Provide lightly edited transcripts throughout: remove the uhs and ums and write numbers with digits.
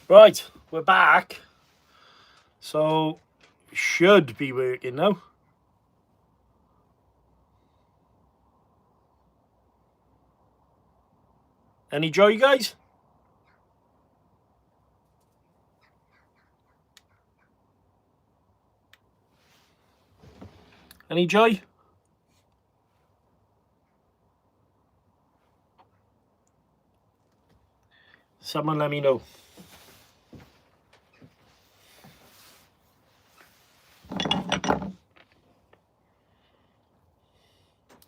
Right, we're back. So, should be working now. Any joy, guys? Any joy? Someone let me know.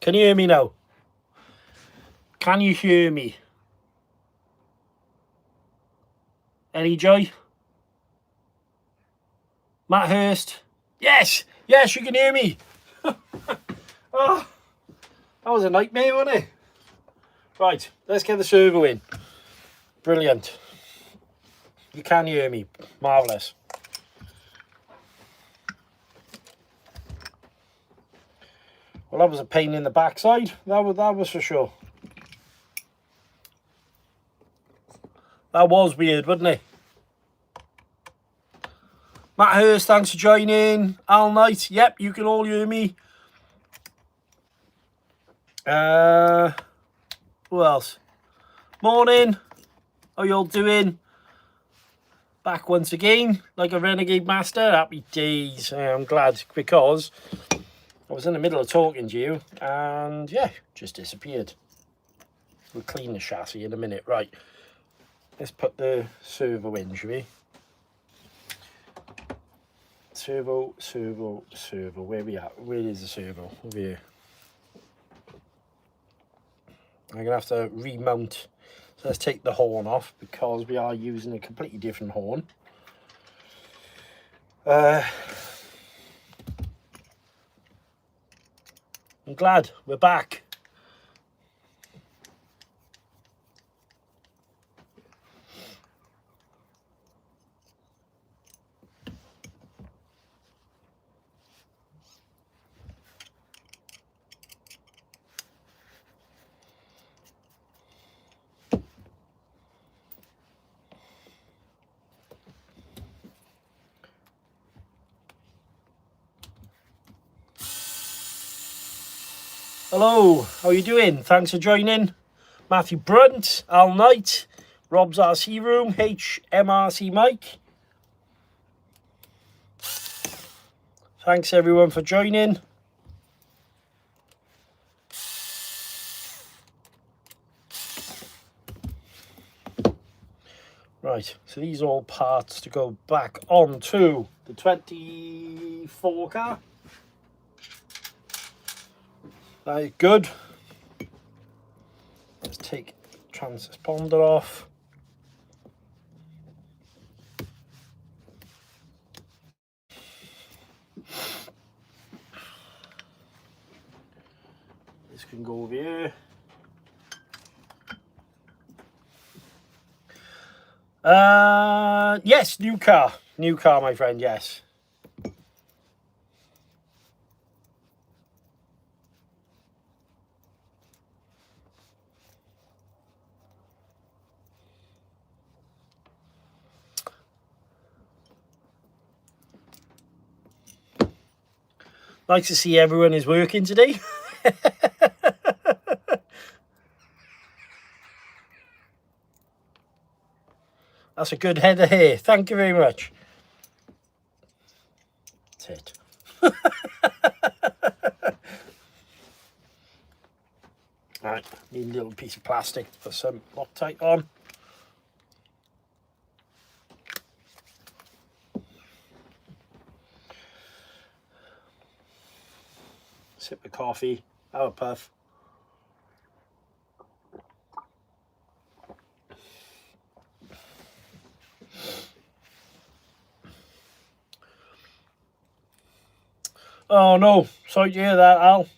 Can you hear me now? Can you hear me? Any joy? Matt Hurst? Yes! Yes, you can hear me! Oh, that was a nightmare, wasn't it? Right, let's get the servo in. Brilliant. You can hear me. Marvellous. Well, that was a pain in the backside. That was for sure. That was weird, wasn't it? Matt Hurst, thanks for joining. Al Knight, yep, you can all hear me. Who else? Morning. How you all doing? Back once again, like a renegade master. Happy days. I'm glad, because I was in the middle of talking to you and yeah, just disappeared. We'll clean the chassis in a minute. Right, let's put the servo in, shall we? Servo. Where we at? Where is the servo? Over here. I'm gonna have to remount. So let's take the horn off, because we are using a completely different horn. I'm glad we're back. Hello, how are you doing? Thanks for joining. Matthew Brunt, Al Knight, Rob's RC Room, HMRC Mike. Thanks everyone for joining. Right, so these are all parts to go back onto the 24 car. That is good. Let's take transponder off. This can go over here. Yes, new car, my friend. Yes. Nice to see everyone is working today. That's a good head of hair. Thank you very much. That's it. Right, need a little piece of plastic to put some Loctite on. Sip of coffee, have a puff. Oh no, sorry to hear that, Al.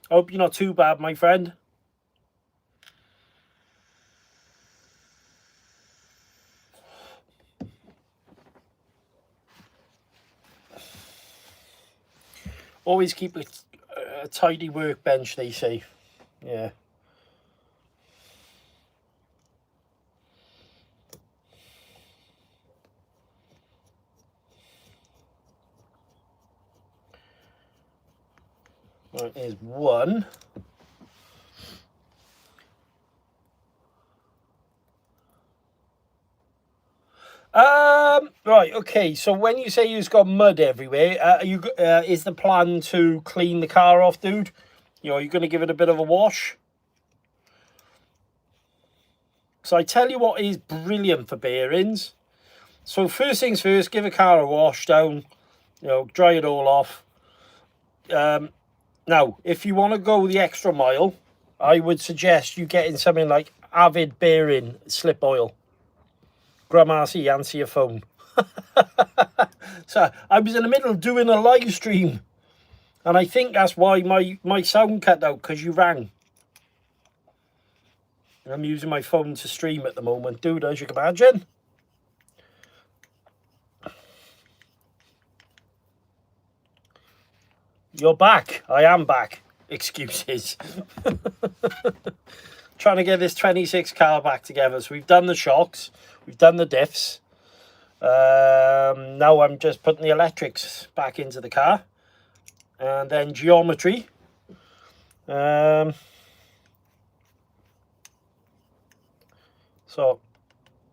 I hope you're not too bad, my friend. Always keep a tidy workbench, they say. Yeah. Right, here's one. Right, okay, so when you say you've got mud everywhere, is the plan to clean the car off, dude? You know, you're going to give it a bit of a wash? So I tell you what is brilliant for bearings. So first things first, give a car a wash down, you know, dry it all off. Now, if you want to go the extra mile, I would suggest you getting something like Avid bearing slip oil. Graham RC, answer your phone. So I was in the middle of doing a live stream, and I think that's why my sound cut out, because you rang. I'm using my phone to stream at the moment, dude, as you can imagine. You're back. I am back. Excuses. Trying to get this 26 car back together. So we've done the shocks. We've done the diffs. Now I'm just putting the electrics back into the car. And then geometry. So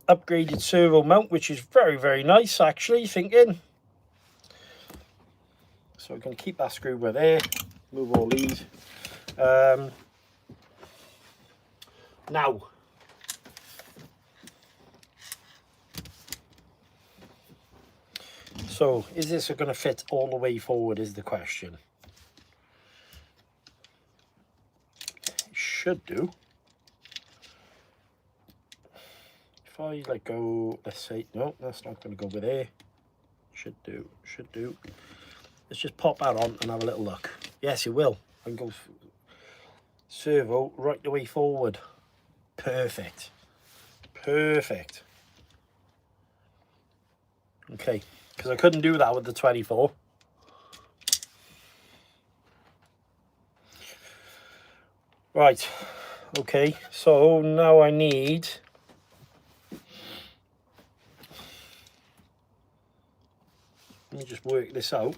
upgraded servo mount, which is very, very nice, actually, thinking. So we're going to keep that screw right there. Move all these. Now, so is this going to fit all the way forward is the question. It should do. If I like go, let's say, no, that's not going to go with there. Should do, should do. Let's just pop that on and have a little look. Yes, it will. I can go servo right the way forward. Perfect. Perfect. Okay, because I couldn't do that with the 24. Right. Okay, so now I need... Let me just work this out.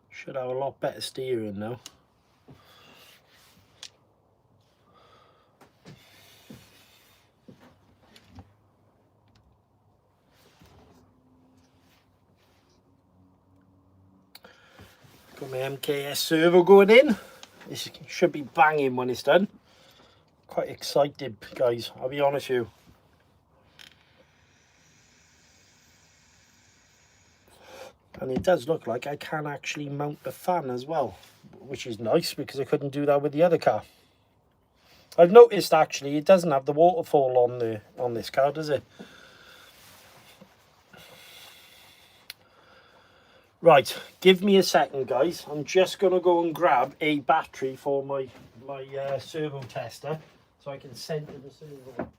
Should have a lot better steering now. Got my MKS servo going in. This should be banging when it's done. Quite excited, guys, I'll be honest with you. And it does look like I can actually mount the fan as well, which is nice because I couldn't do that with the other car. I've noticed actually it doesn't have the waterfall on this car, does it? Right, give me a second, guys. I'm just going to go and grab a battery for my servo tester so I can center the servo.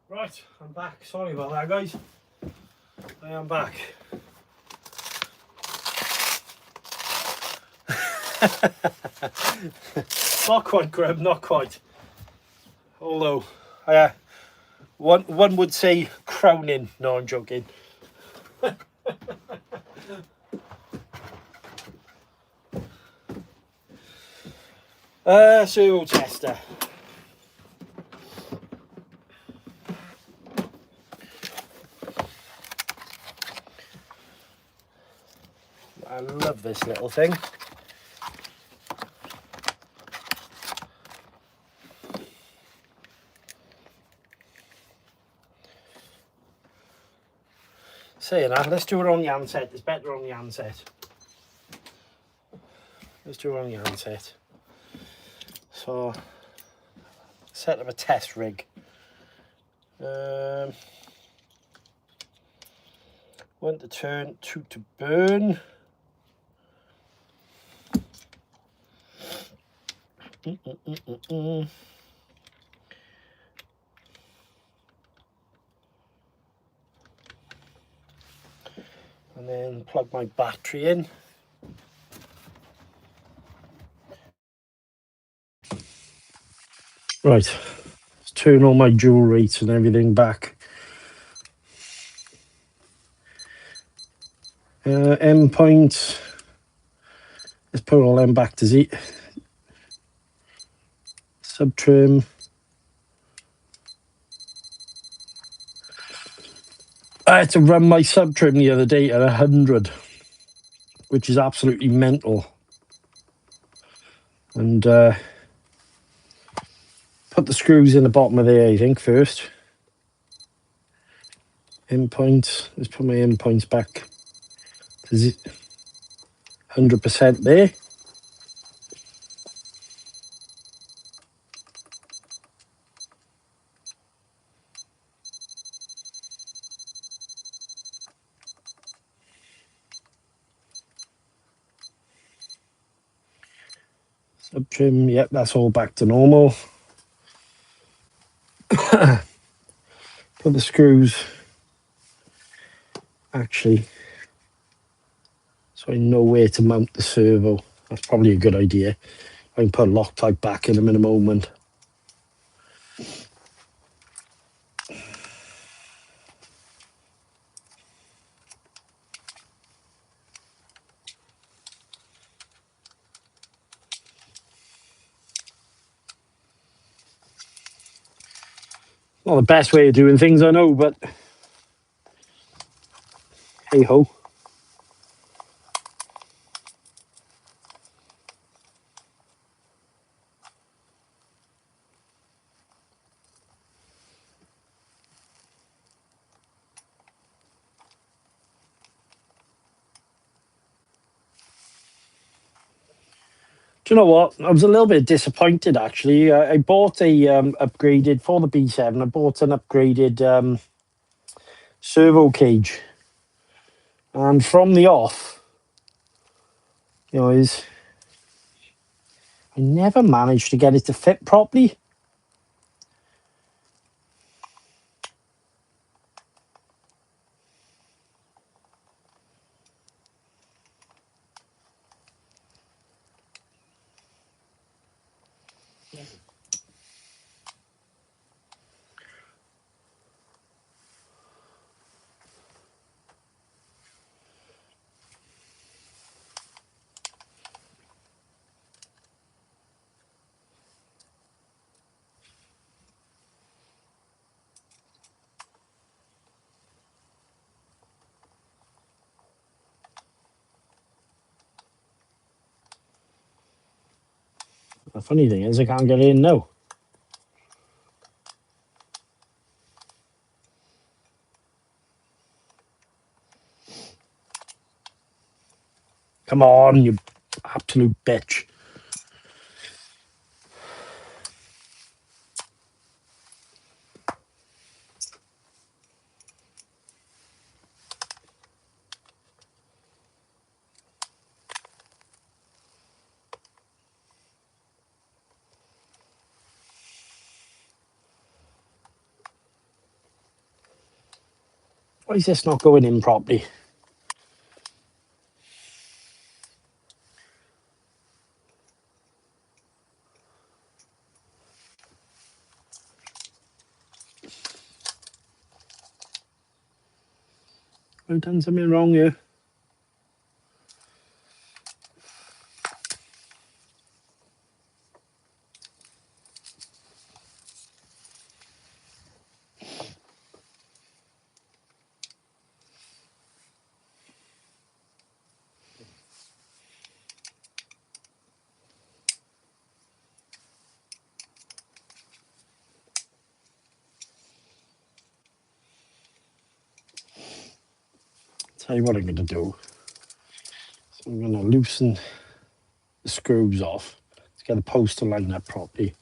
Right, I'm back. Sorry about that, guys. I am back. Not quite, Graham, not quite. Although, one would say crowning. No, I'm joking. Servo tester. I love love this little thing. Saying that, let's do it on the handset. It's better on the handset. Let's do it on the handset. So, set up a test rig. 1 to turn, 2 to burn. And then plug my battery in. Right, let's turn all my jewel rates and everything back. End point, let's put all them back to Z. Sub trim. I had to run my sub trim the other day at 100, which is absolutely mental. And put the screws in the bottom of there, I think, first. End points, let's put my end points back to 100% there. Sub trim, yep, that's all back to normal. Put the screws, actually, so I know where to mount the servo. That's probably a good idea. I can put Loctite back in them in a moment. Not the best way of doing things, I know, but hey ho. Do you know what? I was a little bit disappointed, actually. I bought a upgraded, for the B7, I bought an upgraded servo cage. And from the off, you know, I never managed to get it to fit properly. The funny thing is, I can't get it in now. Come on, you absolute bitch. Why is this not going in properly? I've done something wrong here. tell you what I'm going to do. So I'm going to loosen the screws off to get the post to line up properly.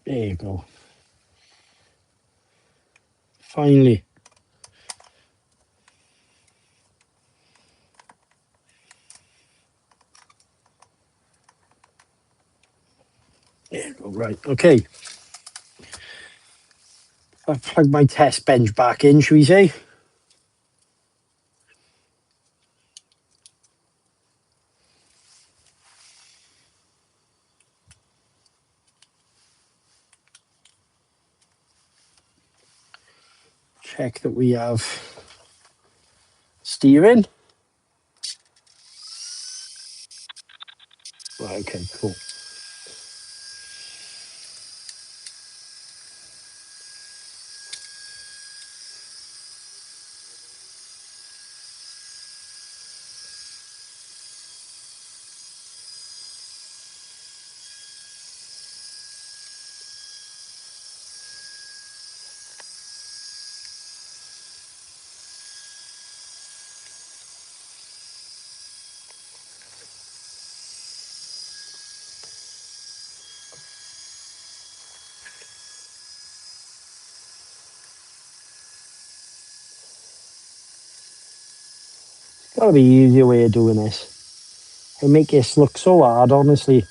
There you go. Finally. There you go. Right. Okay. I've plugged my test bench back in, shall we say? Check that we have steering. Right, okay, cool. Gotta be an easier way of doing this. It'll make this look so hard, honestly.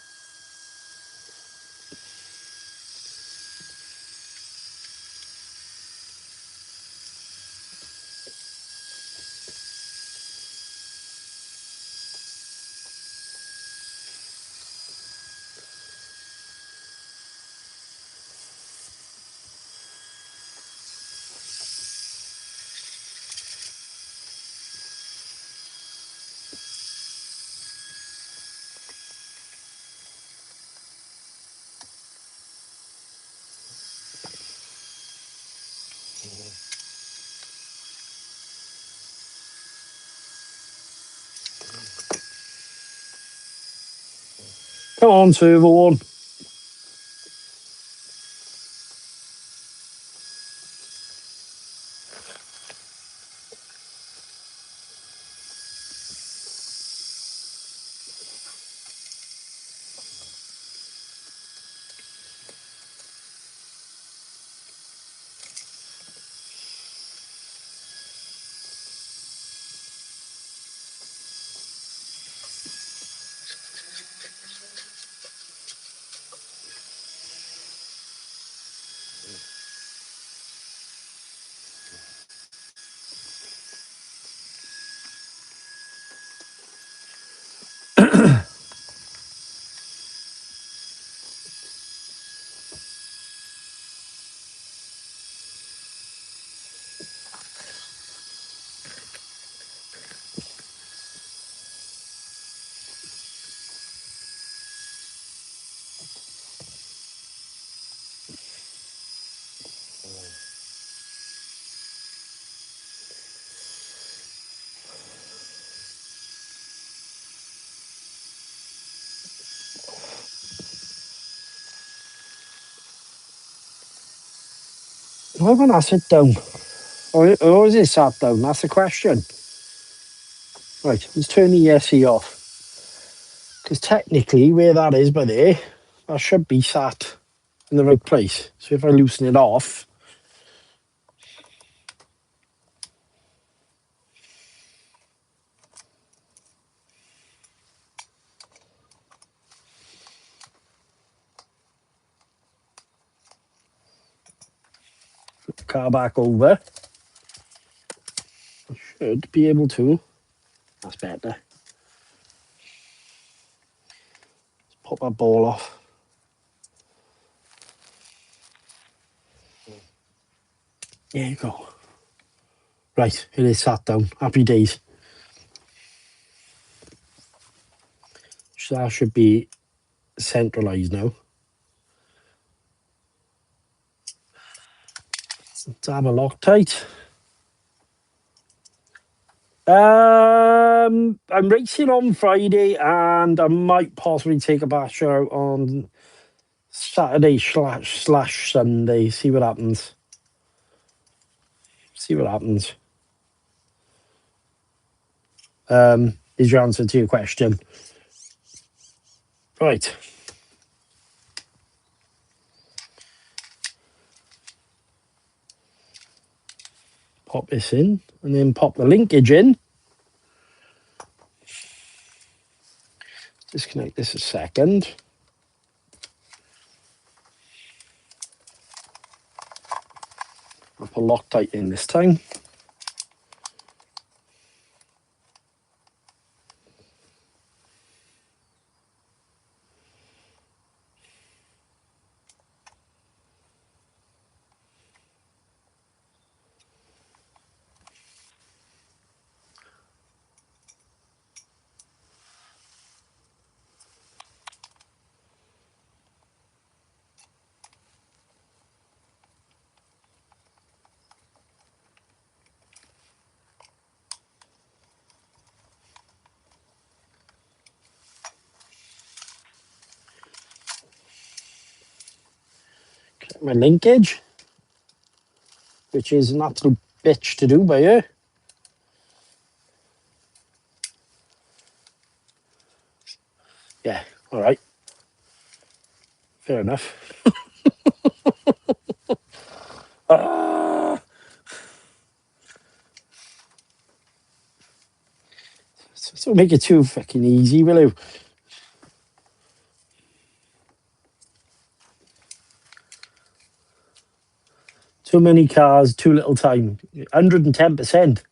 Come on, servo one. Why won't I sit down? Or is it sat down? That's the question. Right, let's turn the ESC off. Because technically, where that is by there, that should be sat in the right place. So if I loosen it off, flip the car back over, I should be able to. That's better. Pop that ball off. There you go. Right, it is sat down. Happy days. So that should be centralised now. Let's have a Loctite. I'm racing on Friday and I might possibly take a batch out on Saturday slash Sunday. See what happens. See what happens. Is your answer to your question. Right. Pop this in and then pop the linkage in. Disconnect this a second. I'll put Loctite in this time. Collect my linkage, which is an absolute bitch to do by you. Yeah, all right. Fair enough. So make it too fucking easy, will you? Too many cars, too little time. 110%.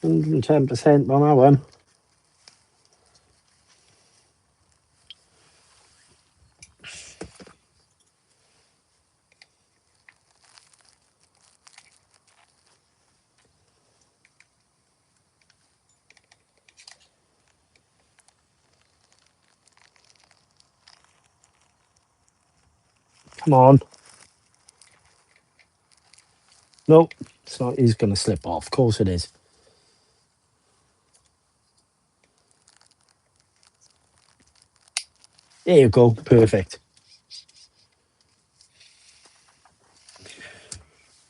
%, on that one. Come on. Nope, it's not. He's going to slip off. Of course it is. There you go. Perfect.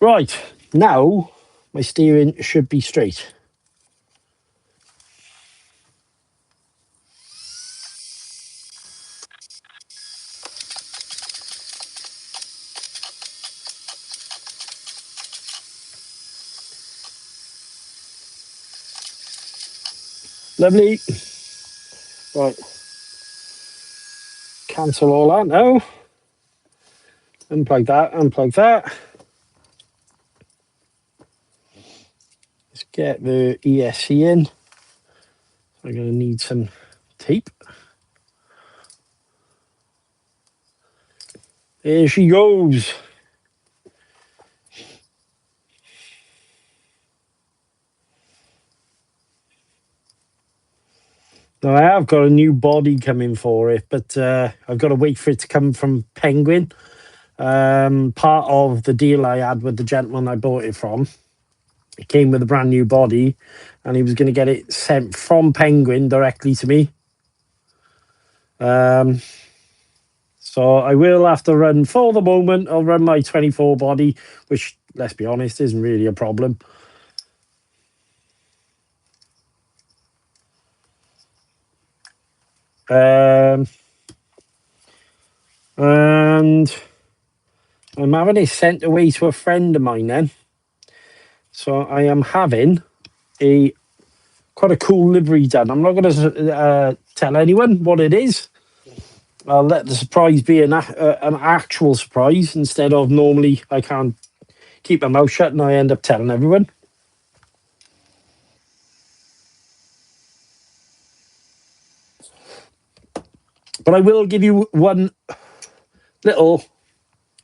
Right. Now, my steering should be straight. Lovely. Right. Cancel all that now. Unplug that, unplug that. Let's get the ESC in. I'm going to need some tape. There she goes. Now, I have got a new body coming for it, but I've got to wait for it to come from Penguin. Part of the deal I had with the gentleman I bought it from It came with a brand new body, and he was going to get it sent from Penguin directly to me. So I will have to run, for the moment, I'll run my 24 body, which, let's be honest, isn't really a problem. And I'm having it sent away to a friend of mine then. So I am having quite a cool livery done. I'm not going to tell anyone what it is. I'll let the surprise be an actual surprise, instead of normally I can't keep my mouth shut and I end up telling everyone. But I will give you one little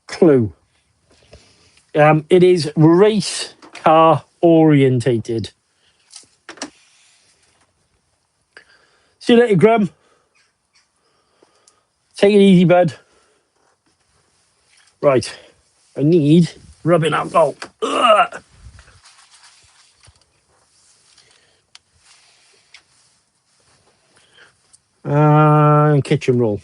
clue. It is race car orientated. See you later, Grum. Take it easy, bud. Right. I need rubbing alcohol. Ugh. And kitchen roll.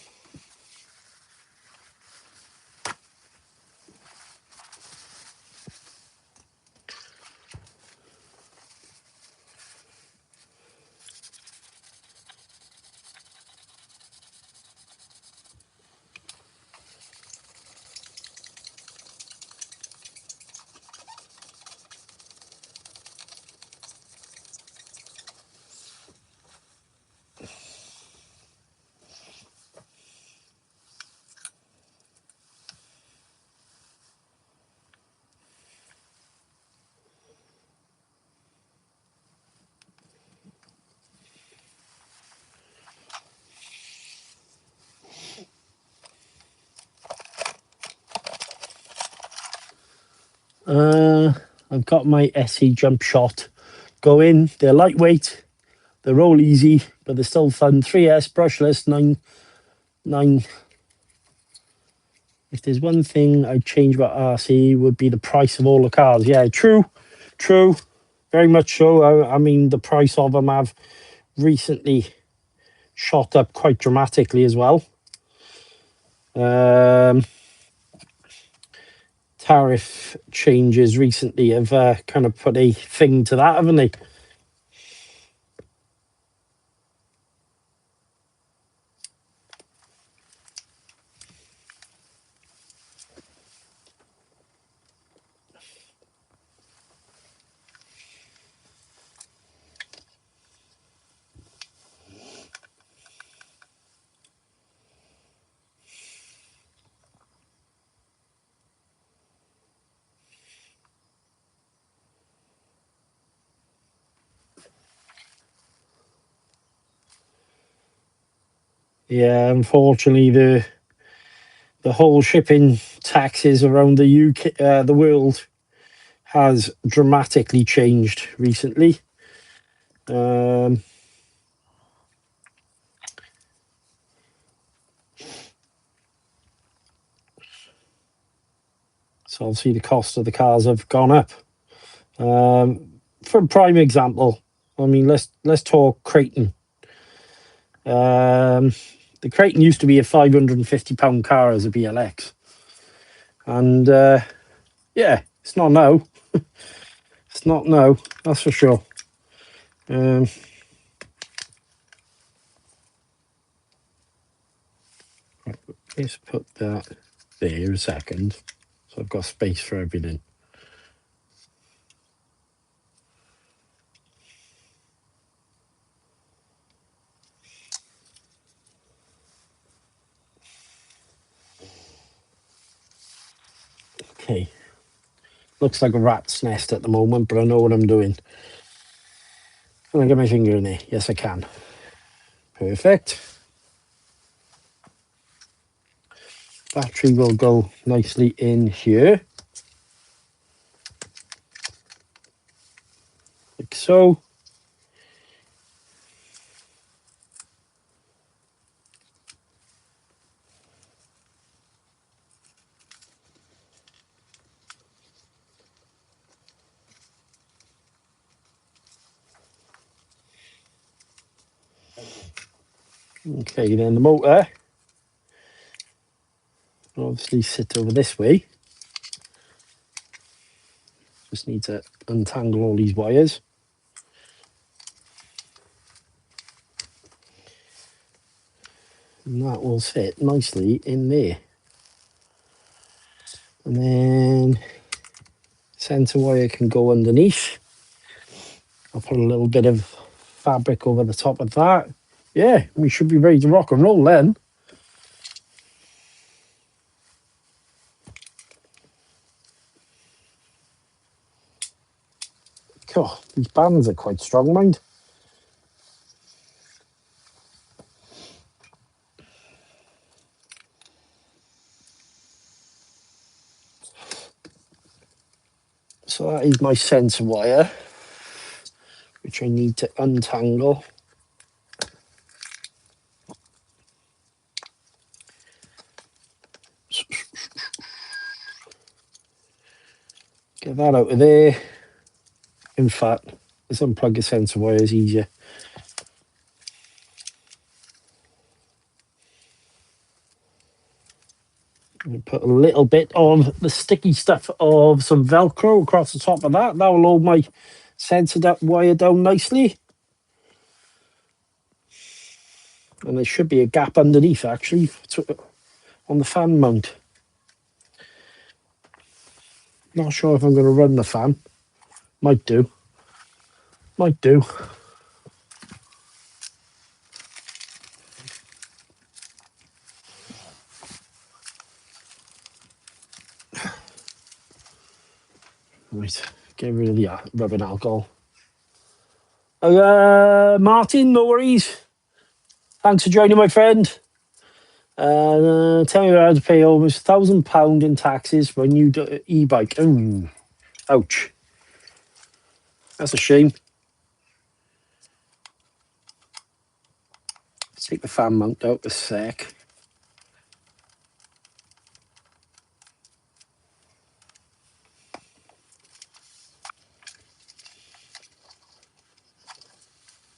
I've got my SE jump shot going. They're lightweight, they roll easy, but they're still fun. 3S brushless, 9. If there's one thing I'd change about RC, would be the price of all the cars. Yeah, true, very much so. I mean, the price of them have recently shot up quite dramatically as well. Tariff changes recently have kind of put a thing to that, haven't they? Yeah, unfortunately, the whole shipping taxes around the UK, the world, has dramatically changed recently. So obviously the cost of the cars have gone up. For a prime example, I mean, let's talk Creighton. The Creighton used to be a £550 car as a BLX, and yeah, it's not now. It's not now, that's for sure. Let's put that there a second, so I've got space for everything. Okay, looks like a rat's nest at the moment, but I know what I'm doing. Can I get my finger in there? Yes, I can. Perfect. Battery will go nicely in here, like so. Okay, then the motor obviously sit over this way. Just need to untangle all these wires. And that will fit nicely in there. And then centre wire can go underneath. I'll put a little bit of fabric over the top of that. Yeah, we should be ready to rock and roll then. God, these bands are quite strong, mind. So that is my sensor wire, which I need to untangle. Get that out of there. In fact, let's unplug the sensor wire, is easier. Put a little bit of the sticky stuff of some Velcro across the top of that. That will hold my sensor wire down nicely. And there should be a gap underneath, actually, on the fan mount. Not sure if I'm going to run the fan. Might do. Might do. Right, get rid of the rubbing alcohol. Martin, no worries. Thanks for joining, my friend. Tell me how to pay almost £1,000 in taxes for a new e-bike. Ooh, ouch. That's a shame. Let's take the fan mount out a sec.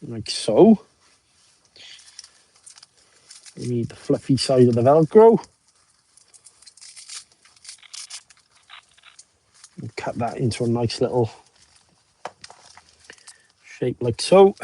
Like so. We need the fluffy side of the Velcro. And cut that into a nice little shape like so.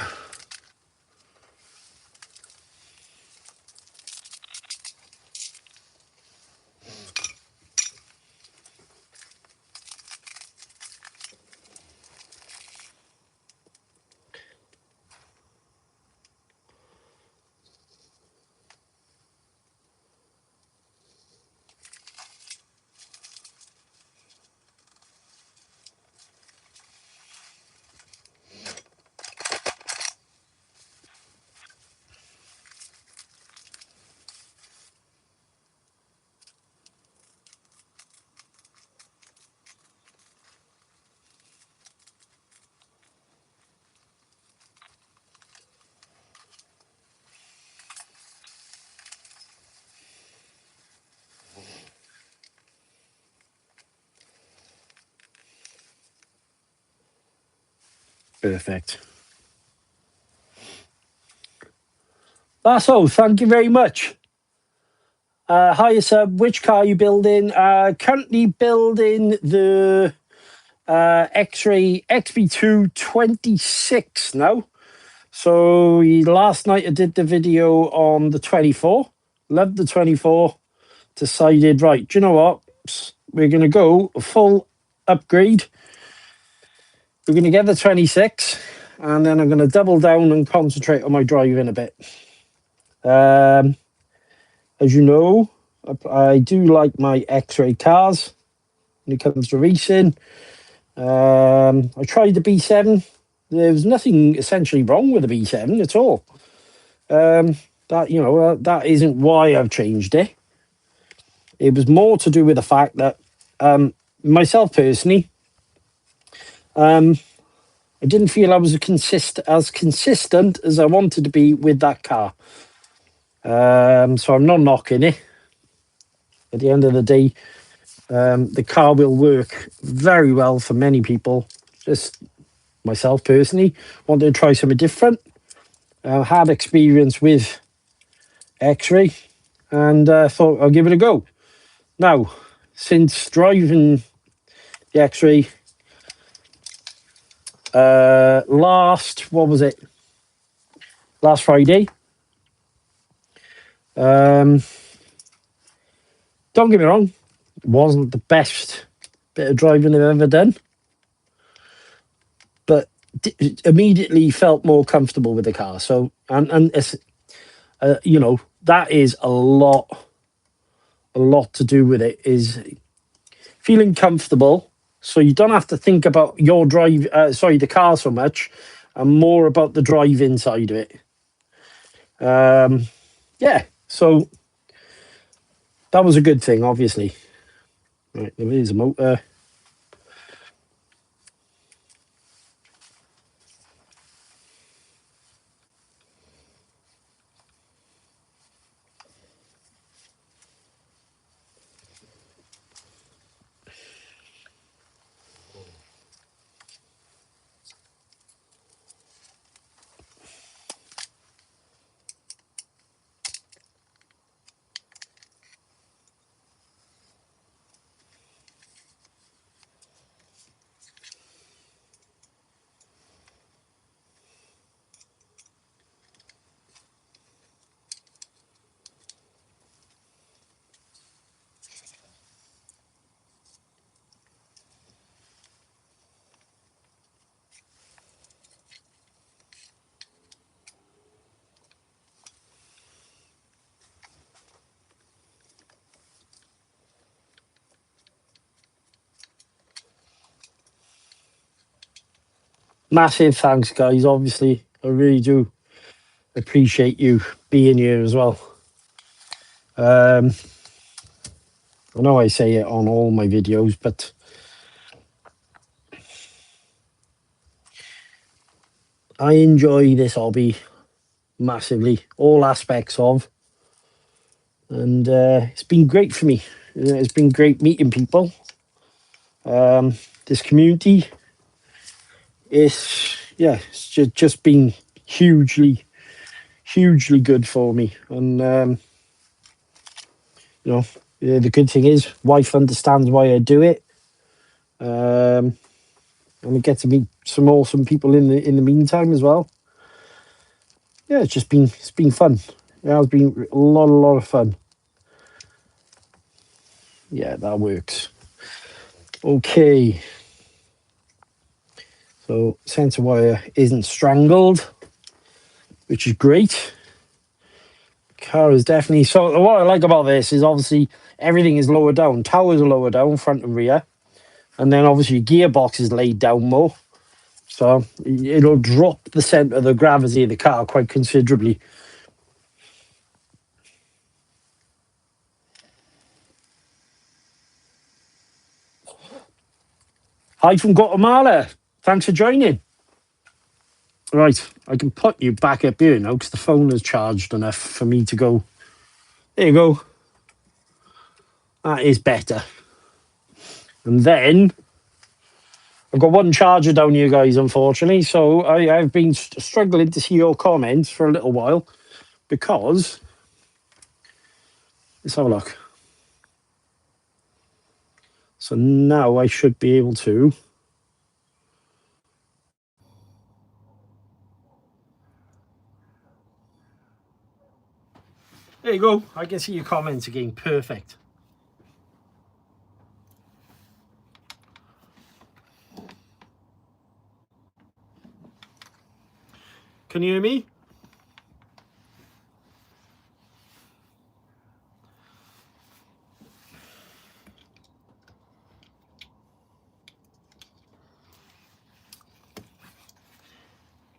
Perfect. That's all. Thank you very much. Hi, sub. Which car are you building? Currently building the X-Ray XB2 26 now. So last night I did the video on the 24. Loved the 24. Decided, right, do you know what? We're going to go a full upgrade. We're going to get the 26, and then I'm going to double down and concentrate on my driving a bit. As you know, I do like my X-Ray cars when it comes to racing. I tried the B7. There was nothing essentially wrong with the B7 at all. That isn't why I've changed it. It was more to do with the fact that myself personally, I didn't feel I was as consistent as I wanted to be with that car. So I'm not knocking it. At the end of the day, the car will work very well for many people. Just myself personally wanted to try something different. Had experience with X-Ray, and thought I'll give it a go. Now, since driving the X-Ray last Friday, don't get me wrong, it wasn't the best bit of driving I've ever done, but immediately felt more comfortable with the car. So, and it's, you know, that is a lot to do with it, is feeling comfortable, so you don't have to think about your the car so much, and more about the drive inside of it. Yeah, so that was a good thing, obviously. Right, there is a motor. Massive thanks, guys. Obviously, I really do appreciate you being here as well. I know I say it on all my videos, but I enjoy this hobby massively, all aspects of, and it's been great for me. It's been great meeting people. This community it's just been hugely good for me, and you know, the good thing is wife understands why I do it, and we get to meet some awesome people in the meantime as well. Yeah, it's been fun. Yeah, it's been a lot of fun. Yeah, that works. Okay, so centre wire isn't strangled, which is great. Car is definitely, so what I like about this is obviously everything is lower down. Towers are lower down, front and rear, and then obviously gearbox is laid down more, so it'll drop the centre of the gravity of the car quite considerably. Hi from Guatemala, thanks for joining. Right, I can put you back up here now because the phone is charged enough for me to go. There you go. That is better. And then I've got one charger down here, guys, unfortunately. So I've been struggling to see your comments for a little while because, let's have a look. So now I should be able to. There you go. I can see your comments again. Perfect. Can you hear me?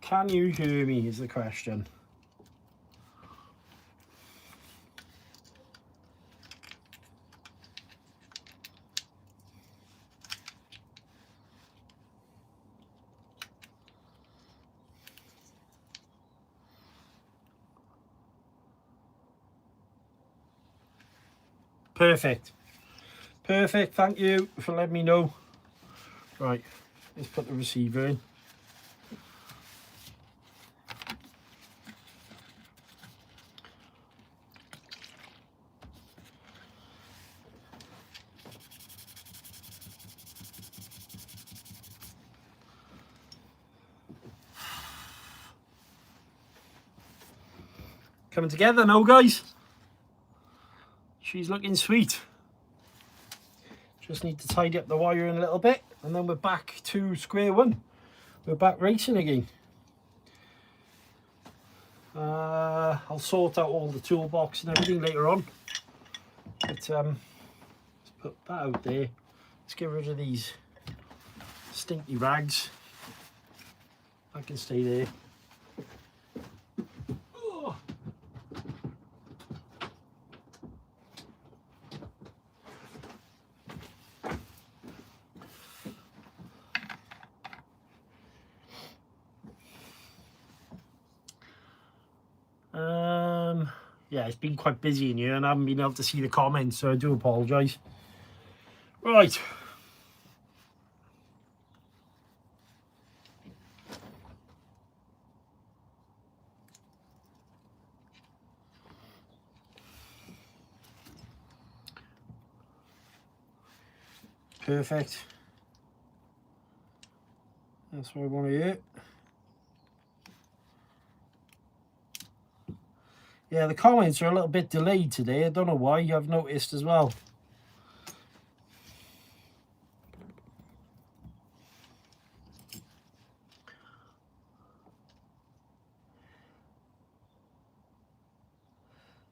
Can you hear me is the question. Perfect. Perfect. Thank you for letting me know. Right, let's put the receiver in. coming together now, guys. She's looking sweet. Just need to tidy up the wiring a little bit, and then we're back to square one. We're back racing again. I'll sort out all the toolbox and everything later on. But let's put that out there. Let's get rid of these stinky rags. I can stay there. Oh. Yeah, it's been quite busy in here and I haven't been able to see the comments, so I do apologise. Right. Perfect. That's what I want to hear. Yeah, the comments are a little bit delayed today. I don't know why. I've noticed as well.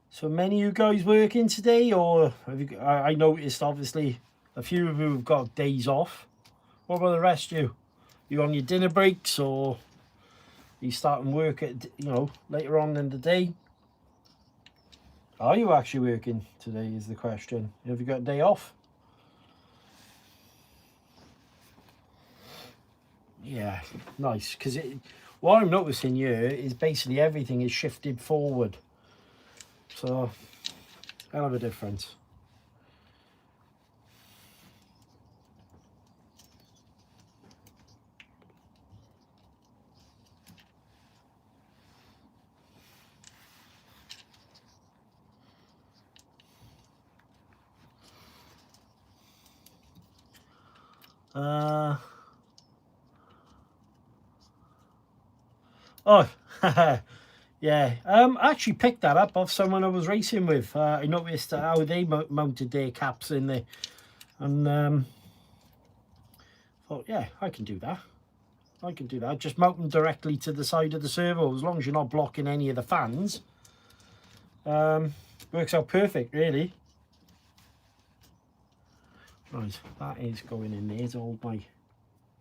So many of you guys working today, or have you, I noticed obviously a few of you have got days off. What about the rest of you? You on your dinner breaks, or you starting work at, you know, later on in the day? Are you actually working today is the question. Have you got a day off? Yeah, nice. Because what I'm noticing here is basically everything is shifted forward. So, hell of a difference. Oh, yeah. I actually picked that up off someone I was racing with. I noticed how they mounted their caps in there, and thought, yeah, I can do that. I can do that. Just mount them directly to the side of the servo, as long as you're not blocking any of the fans. Works out perfect, really. Right, that is going in there to hold my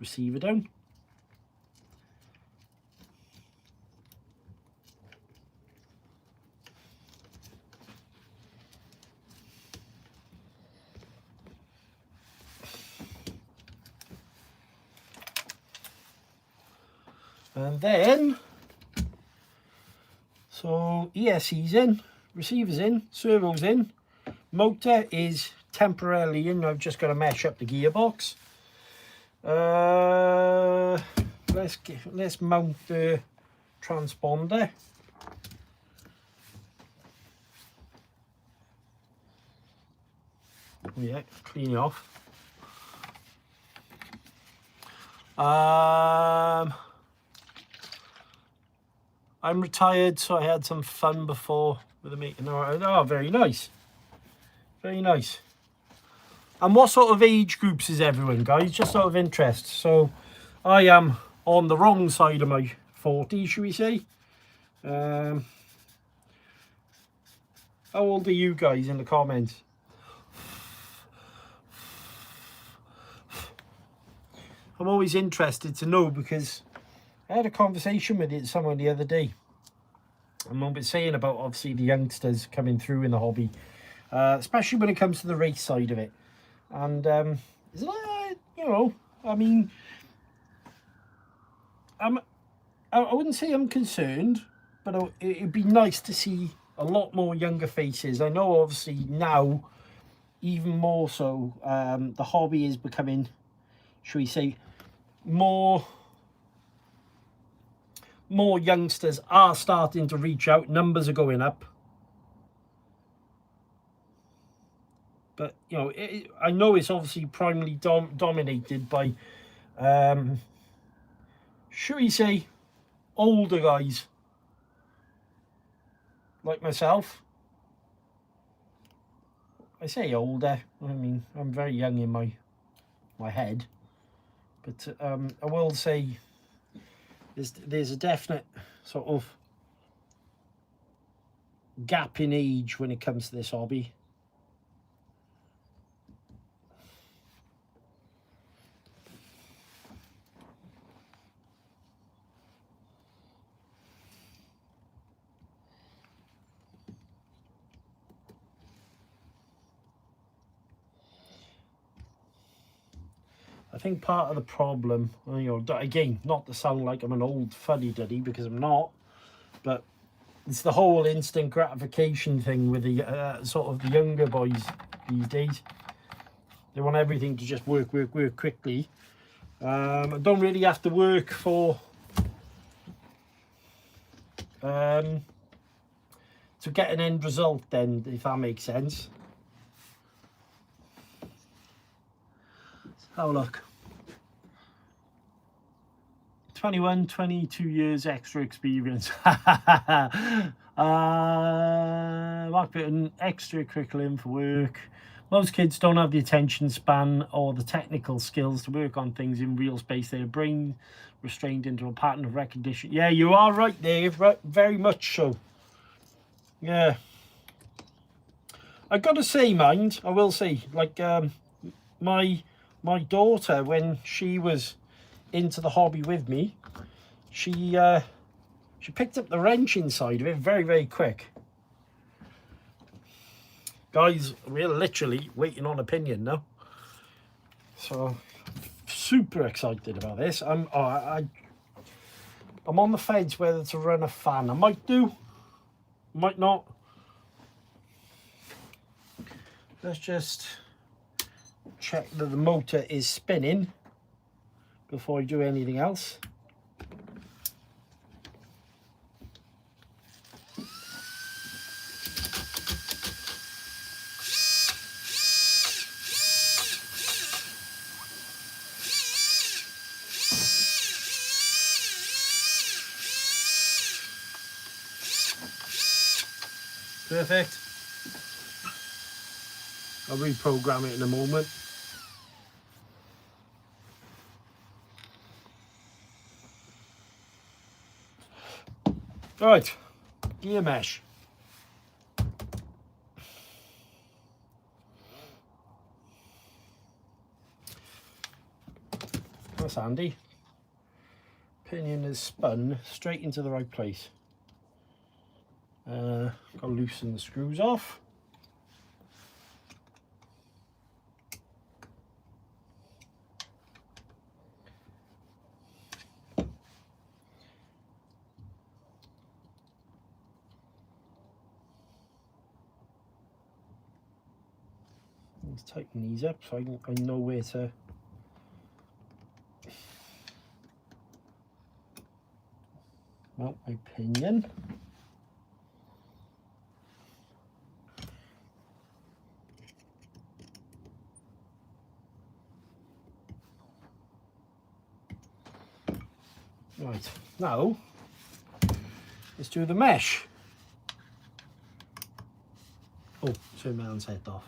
receiver down. And then, so ESC's in, receiver's in, servo's in, motor is temporarily in. I've just got to mesh up the gearbox. Let's mount the transponder. Yeah, clean it off. I'm retired, so I had some fun before with the making. Oh, very nice. Very nice. And what sort of age groups is everyone, guys? Just out of interest. So I am on the wrong side of my 40s, should we say. How old are you guys in the comments? I'm always interested to know, because I had a conversation with someone the other day. I'm a bit saying about obviously the youngsters coming through in the hobby, especially when it comes to the race side of it. And you know, I mean, I wouldn't say I'm concerned, but it'd be nice to see a lot more younger faces. I know obviously now, even more so, the hobby is becoming, should we say, more youngsters are starting to reach out. Numbers are going up. But, you know, I know it's obviously primarily dominated by, should we say, older guys. like myself. I say older, I mean, I'm very young in my head, but I will say there's a definite sort of gap in age when it comes to this hobby. I think part of the problem, you know, again, not to sound like I'm an old fuddy-duddy, because I'm not, but it's the whole instant gratification thing with the sort of the younger boys these days. They want everything to just work quickly. I don't really have to work for to get an end result then, if that makes sense. Let's have a look. 21, 22 years extra experience. Mark Bitten, extracurricular for work. Most kids don't have the attention span or the technical skills to work on things in real space. Their brain restrained into a pattern of recognition. Yeah, you are right, Dave. Right, very much so. Yeah. I gotta say, mind, I will say, like my daughter, when she was into the hobby with me, she picked up the wrenching side of it very quick. Guys, we're literally waiting on opinion now, so super excited about this. I'm on the fence whether to run a fan. I might do, might not. Let's just check that the motor is spinning before I do anything else. Perfect. I'll reprogram it in a moment. Right, gear mesh. That's handy. Pinion is spun straight into the right place. Got to loosen the screws off. Let's tighten these up so I know where to mount my pinion. Right, now let's do the mesh. Oh, turn my hand's head off.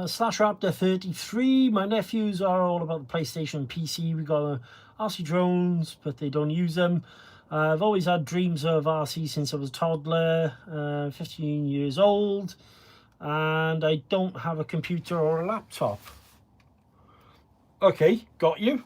Slash Raptor 33. My nephews are all about the PlayStation and PC. We got RC drones, but they don't use them. I've always had dreams of RC since I was a toddler, 15 years old, and I don't have a computer or a laptop. Okay, got you.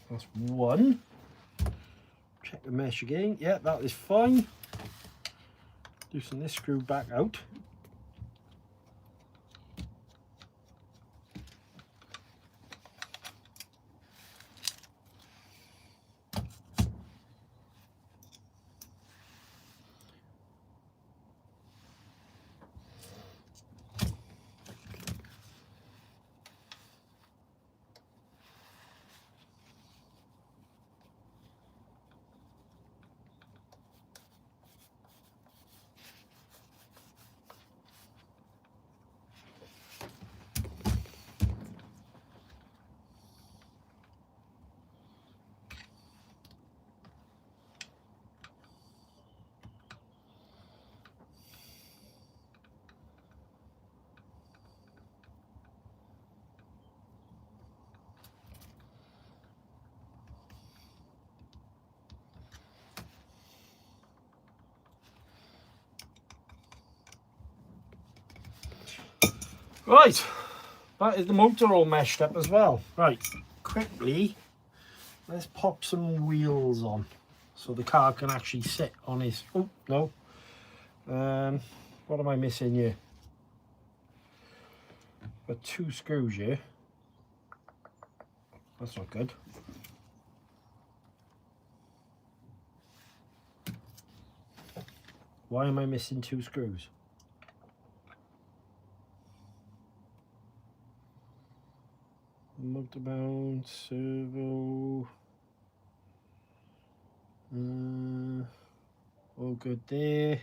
That's one. Check the mesh again. Yeah, that is fine. Loosen this screw back out. Right, that is the motor all meshed up as well. Right, quickly, let's pop some wheels on so the car can actually sit on his... Oh, no. What am I missing here? Got 2 screws here. That's not good. Why am I missing 2 screws? Motor mount, servo, all good there.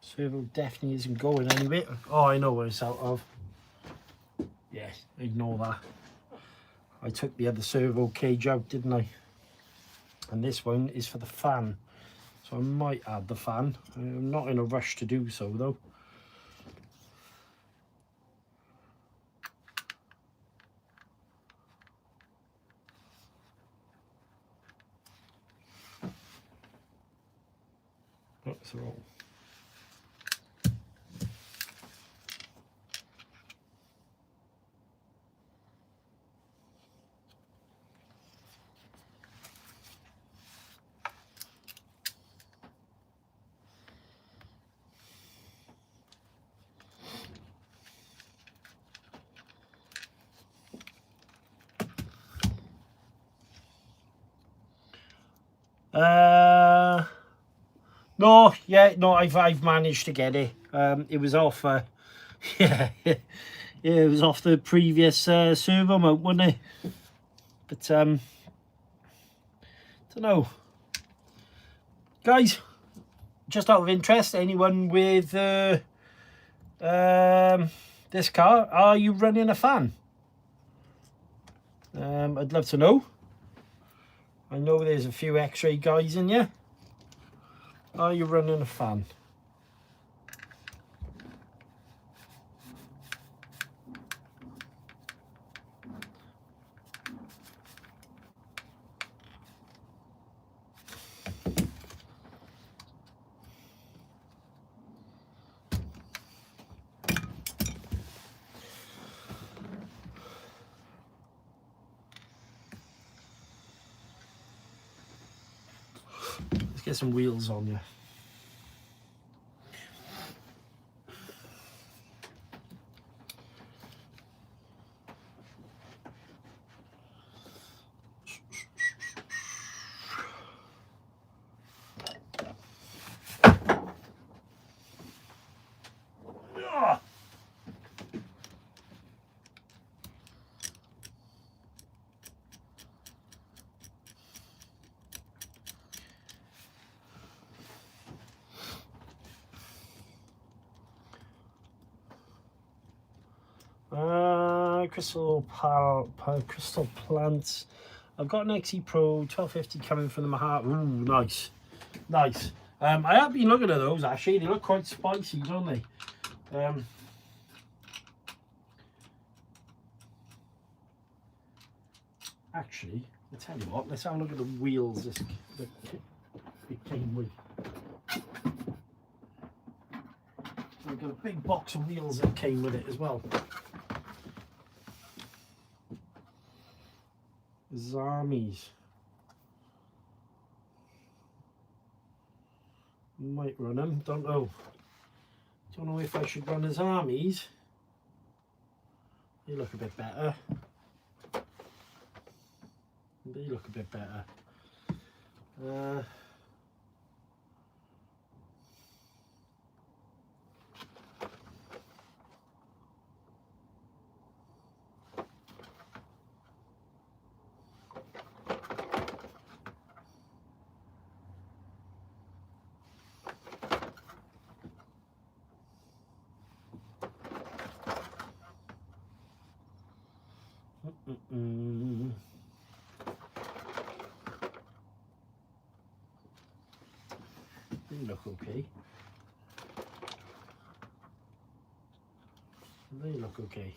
Servo definitely isn't going anywhere. Oh, I know where it's out of. Yeah, ignore that. I took the other servo cage out, didn't I? And this one is for the fan. So I might add the fan. I'm not in a rush to do so though. That's all. No, yeah, no, I've managed to get it. It was off, yeah, it was off the previous servo mount, wasn't it? But don't know, guys. Just out of interest, anyone with this car, are you running a fan? I'd love to know. I know there's a few X-ray guys in here. Are you running a fan? Let's get some wheels on you. Crystal plants. I've got an XE Pro 1250 coming from the Maha. Ooh, nice, nice. I have been looking at those actually. They look quite spicy, don't they? Actually, I'll tell you what. Let's have a look at the wheels it came with. We've got a big box of wheels that came with it as well. Zarmies. Might run them, don't know. Don't know if I should run as armies. They look a bit better. They look a bit better. They look okay. They look okay.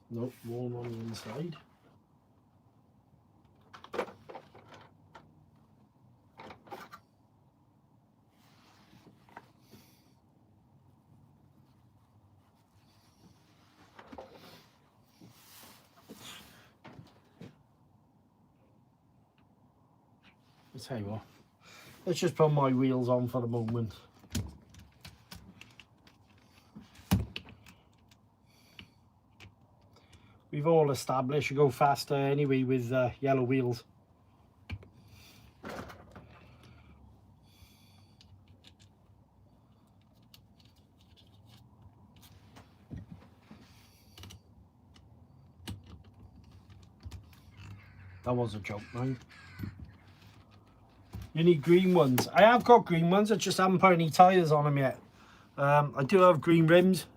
Nope, worn on the inside. I'll tell you what, let's just put my wheels on for the moment. We've all established you go faster anyway with yellow wheels. That was a joke, man. You need green ones. I have got green ones, I just haven't put any tyres on them yet. I do have green rims.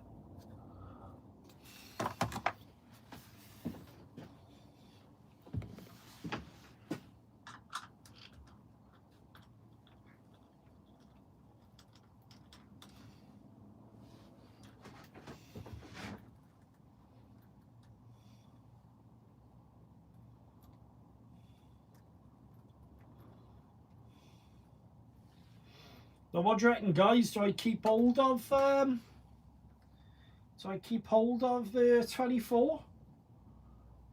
Now what do you reckon, guys? Do I keep hold of the 24?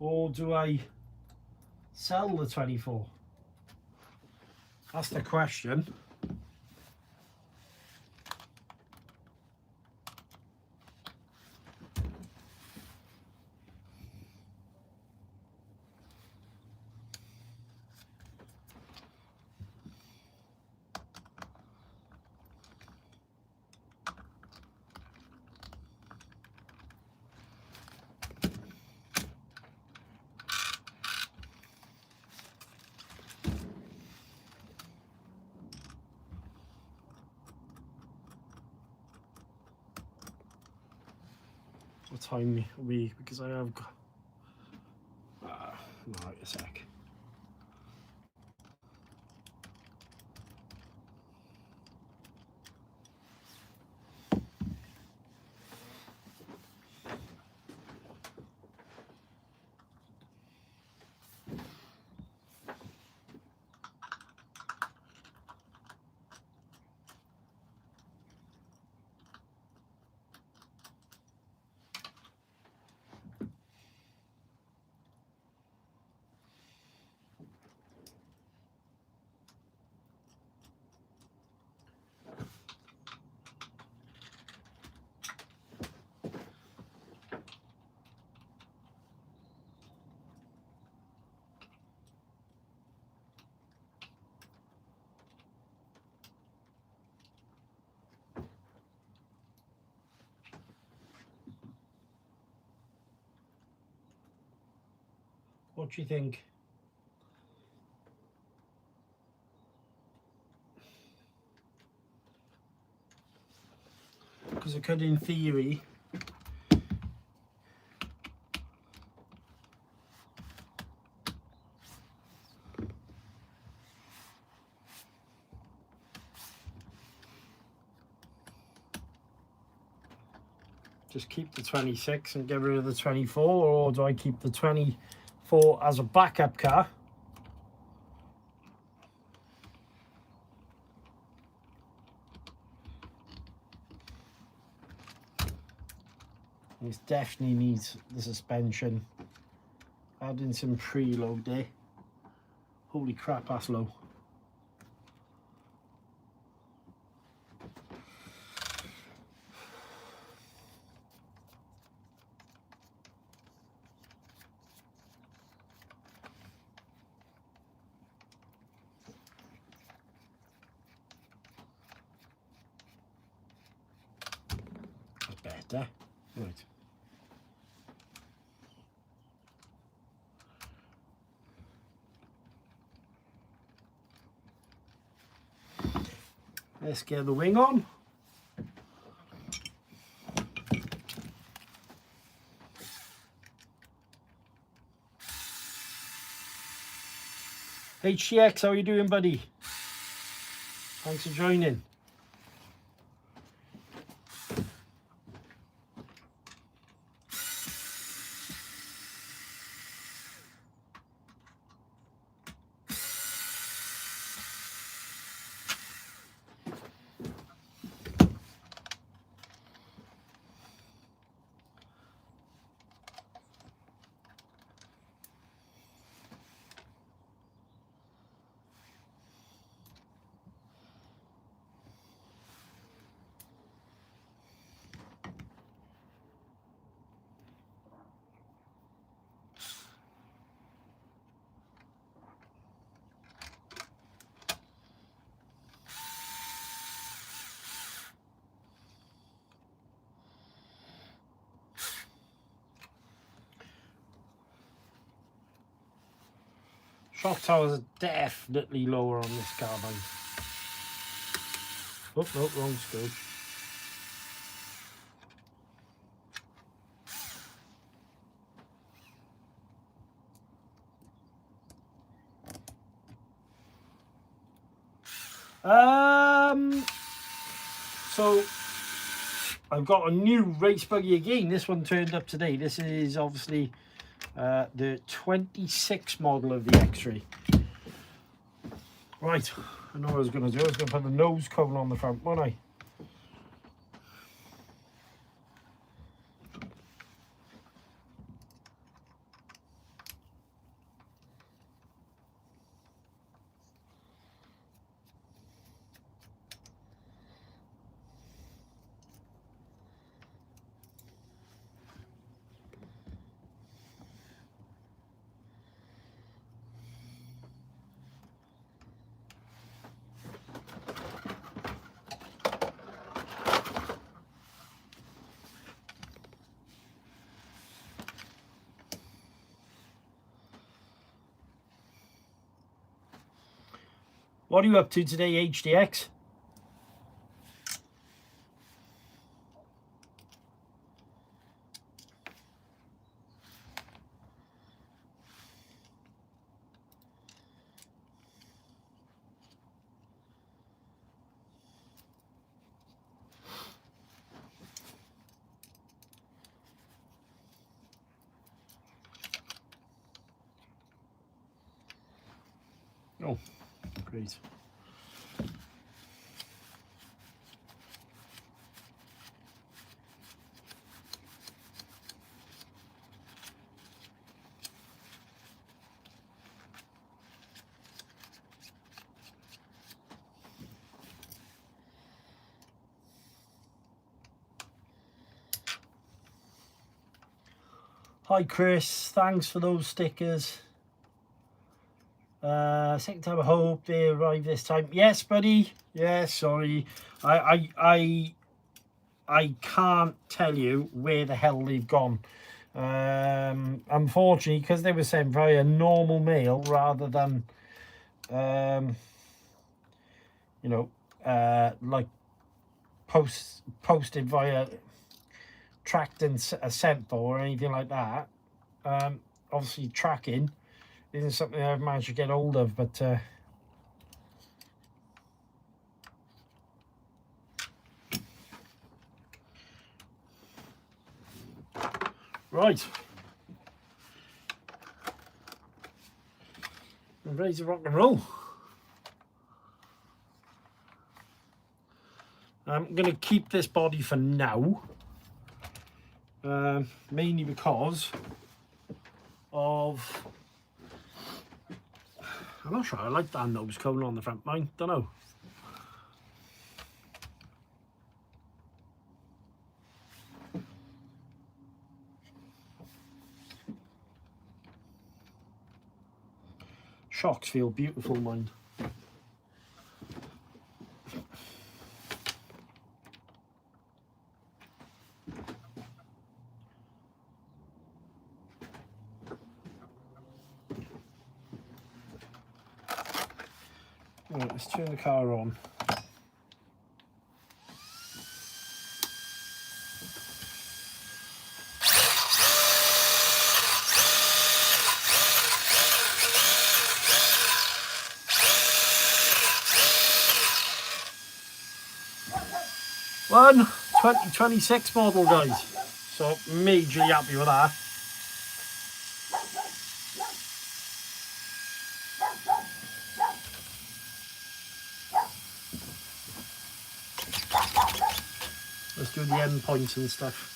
Or do I sell the 24? That's the question. What time are we? Because I have got... right, a sec. What do you think? Because I could, in theory, just keep the 26 and get rid of the 24, or do I keep the 24 as a backup car? This definitely needs the suspension. Adding some preload there. Holy crap, that's low. That's better. Right. Let's get the wing on. HTX, how are you doing, buddy? Thanks for joining. Shock towers are definitely lower on this carbine. Oh, no, wrong scope. So I've got a new race buggy again. This one turned up today. This is obviously the 26 model of the X-Ray. Right, I know what I was going to do. I was going to put the nose cone on the front, wasn't I? What are you up to today, HDX? Oh, great. Hi Chris, thanks for those stickers. Second time I hope they arrive this time. Yes, buddy. Yes, sorry. I can't tell you where the hell they've gone. Unfortunately, because they were sent via normal mail rather than you know, like posted via tracked and sent for or anything like that. Obviously tracking isn't something I've managed to get hold of, but right, I'm ready to rock and roll. I'm going to keep this body for now. mainly because of, I'm not sure I like that nose cone on the front, mine, don't know. Shocks feel beautiful, mine. Right, let's turn the car on. One 2026 model, guys. So majorly happy with that. Let's do the end points and stuff.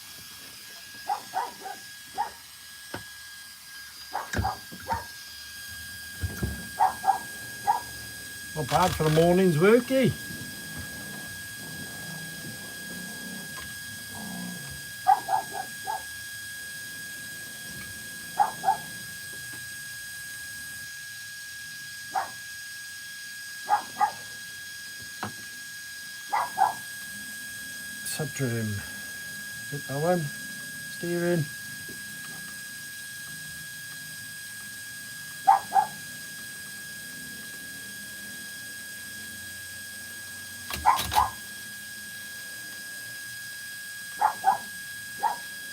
Not bad for the morning's work, eh? Subtrim. Hit that one. Steering.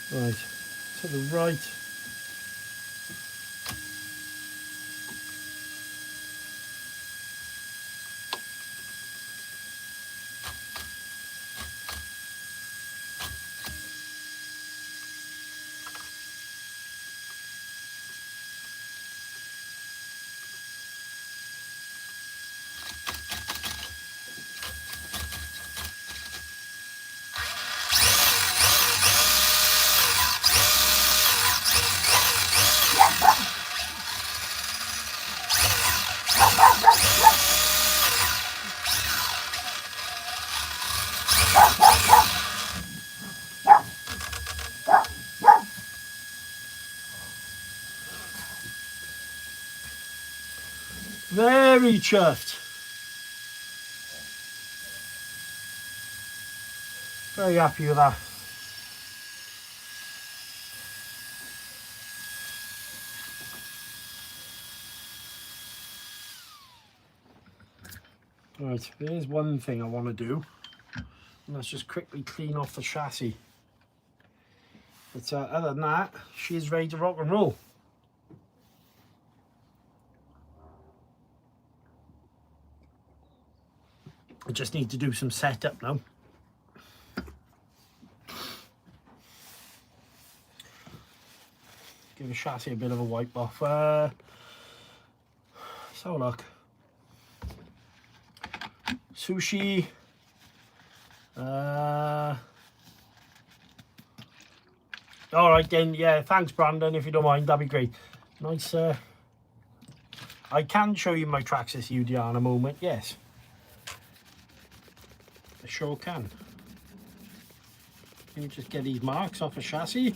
Right, to the right. Very chuffed. Very happy with that. Right, there's one thing I want to do. And let's just quickly clean off the chassis. But other than that, she's ready to rock and roll. I just need to do some setup now. Give the chassis a bit of a wipe off. Let's have a look. Sushi. Alright then, yeah, thanks Brandon, if you don't mind, that'd be great. Nice, I can show you my Traxxas UDR in a moment, yes. I sure can. Let me just get these marks off the chassis.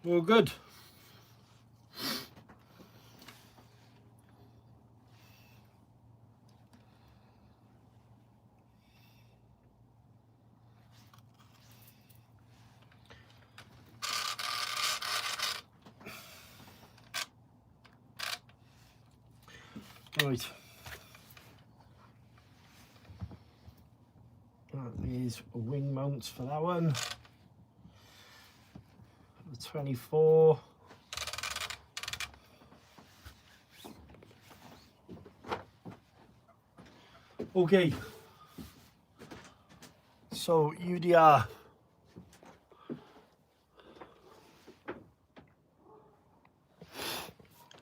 All good. Right. There's wing mounts for that one. The 24. Okay. So UDR.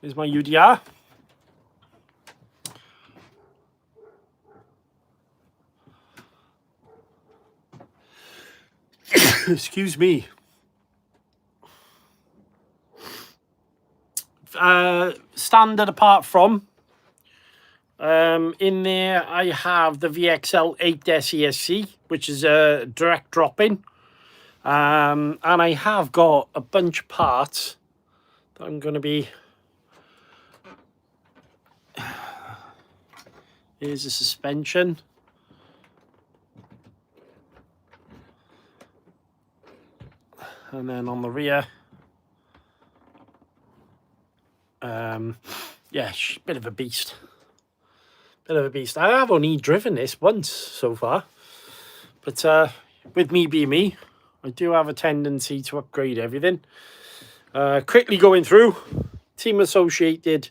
Here's my UDR. Excuse me. Standard apart from. In there I have the VXL 8S ESC, which is a direct drop-in. And I have got a bunch of parts that I'm going to be... Here's the suspension. And then on the rear, yeah, bit of a beast. Bit of a beast. I have only driven this once so far. But with me being me, I do have a tendency to upgrade everything. Quickly going through, Team Associated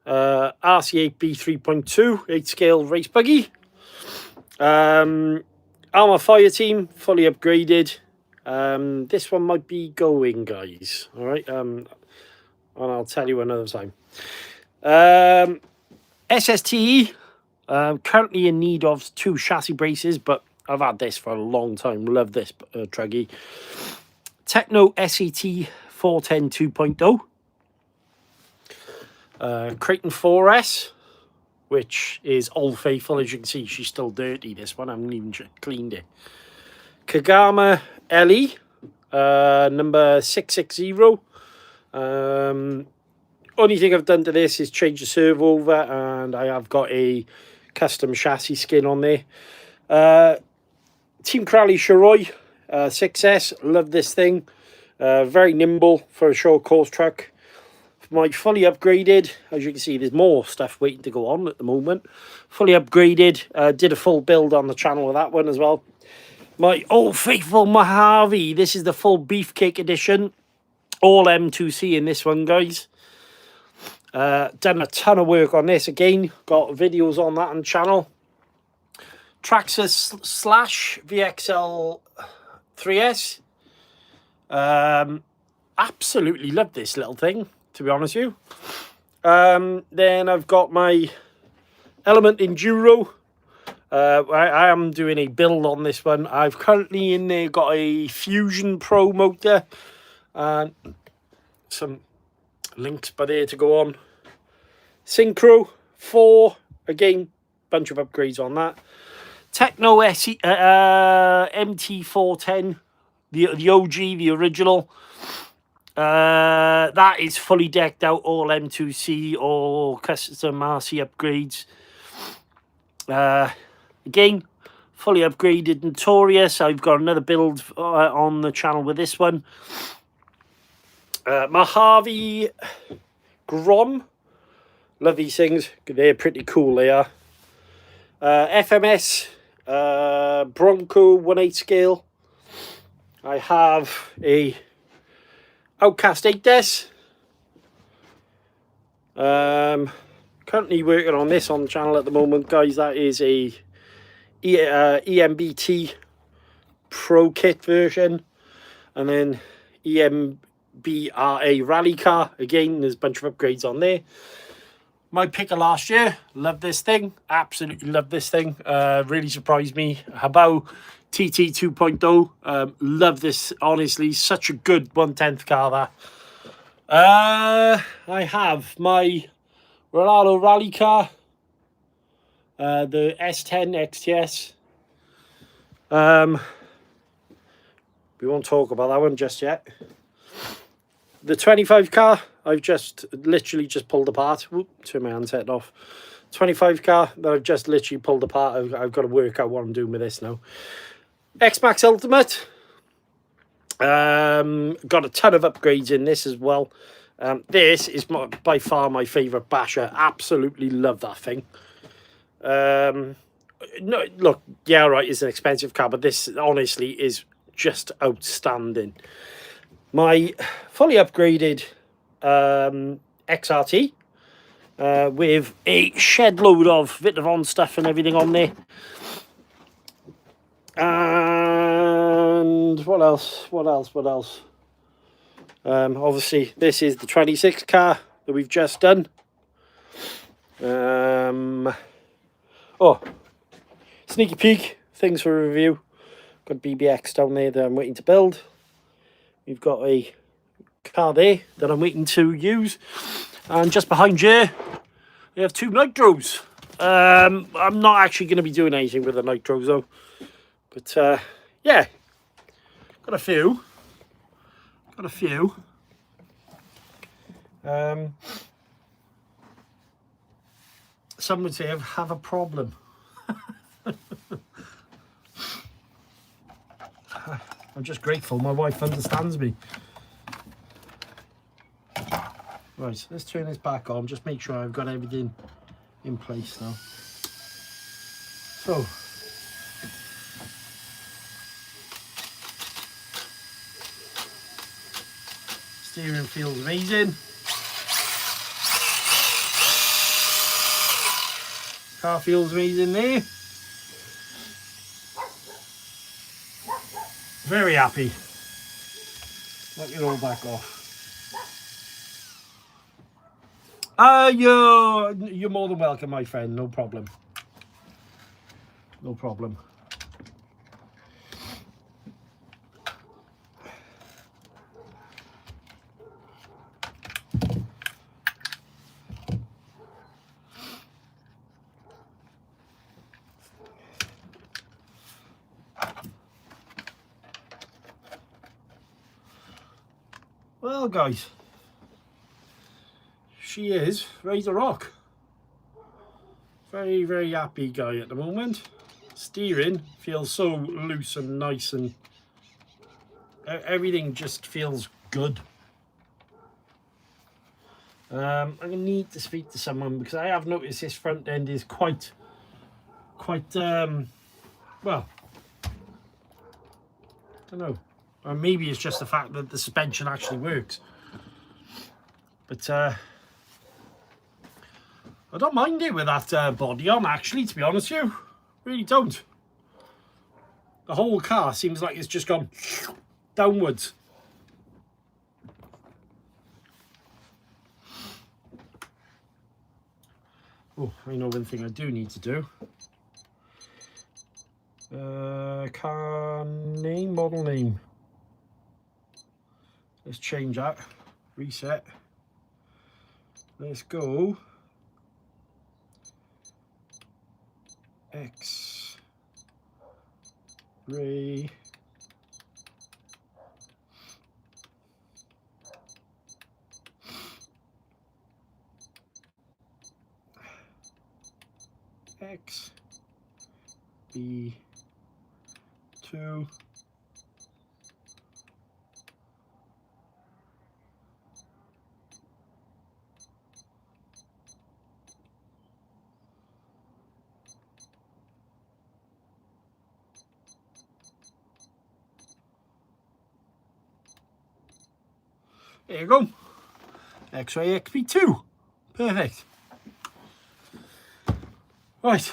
RC8B 3.2, 8-scale race buggy. Armour Fire Team, fully upgraded. This one might be going, guys. All right, and I'll tell you another time. SSTE, currently in need of 2 chassis braces, but I've had this for a long time. Love this truggy. Techno SET 410 2.0. Creighton 4S, which is Old Faithful. As you can see, she's still dirty, this one. I haven't even cleaned it. Kagama LE, number 660. Only thing I've done to this is change the servo over, and I have got a custom chassis skin on there. Team Crowley Sharroy 6S, love this thing. Very nimble for a short course truck. My fully upgraded, as you can see, there's more stuff waiting to go on at the moment. Fully upgraded, did a full build on the channel with that one as well. My Old Faithful Mojave, this is the full Beefcake edition. All M2C in this one, guys. Done a ton of work on this again. Got videos on that on the channel. Traxxas / VXL 3S. Absolutely love this little thing, to be honest with you. Then I've got my Element Enduro. I am doing a build on this one. I've currently in there got a Fusion Pro motor and some links by there to go on. Synchro 4, again, bunch of upgrades on that. Techno MT410, the OG, the original. That is fully decked out, all M2C, all custom RC upgrades. Again, fully upgraded Notorious. I've got another build on the channel with this one. Mojave Grom. Love these things. They're pretty cool, they are. FMS Bronco 1/8 scale. I have a Outcast 8S. Currently working on this on the channel at the moment, guys. That is a EMBT Pro Kit version. And then EMBRA Rally Car. Again, there's a bunch of upgrades on there. My pick of last year. Love this thing. Absolutely love this thing. Really surprised me. Habao TT 2.0. Love this, honestly. Such a good 1/10 car, that. I have my Ronaldo Rally Car. The S10 XTS. We won't talk about that one just yet. The 25 car, I've literally just pulled apart. Whoop, turn my handset off. 25 car that I've just literally pulled apart. I've got to work out what I'm doing with this now. X-Max Ultimate. Got a ton of upgrades in this as well. This is by far my favourite basher. Absolutely love that thing. no, look, yeah, right, it's an expensive car, but this honestly is just outstanding. My fully upgraded XRT with a shed load of Vitavon stuff and everything on there. And what else? Obviously, this is the 26 car that we've just done. Oh, sneaky peek, things for review. Got BBX down there that I'm waiting to build. We've got a car there that I'm waiting to use. And just behind you, we have 2 nitros. I'm not actually going to be doing anything with the nitros though. But yeah, got a few. Some would say I have a problem. I'm just grateful my wife understands me. Right, let's turn this back on, just make sure I've got everything in place now. So, steering feels amazing. Car feels amazing there. Very happy. Let it all back off. You're more than welcome, my friend. No problem. No problem. Well, guys, she is ready to rock. Very, very happy guy at the moment. Steering feels so loose and nice, and everything just feels good. I'm gonna need to speak to someone because I have noticed this front end is quite well, I don't know, or maybe it's just the fact that the suspension actually works, but I don't mind it with that body on, actually, to be honest with you. Really don't. The whole car seems like it's just gone downwards. Oh, I know one thing I do need to do. Car name, model name. Let's change that. Reset. Let's go. X-ray X B 2 There you go. X-ray XP2. Perfect. Right.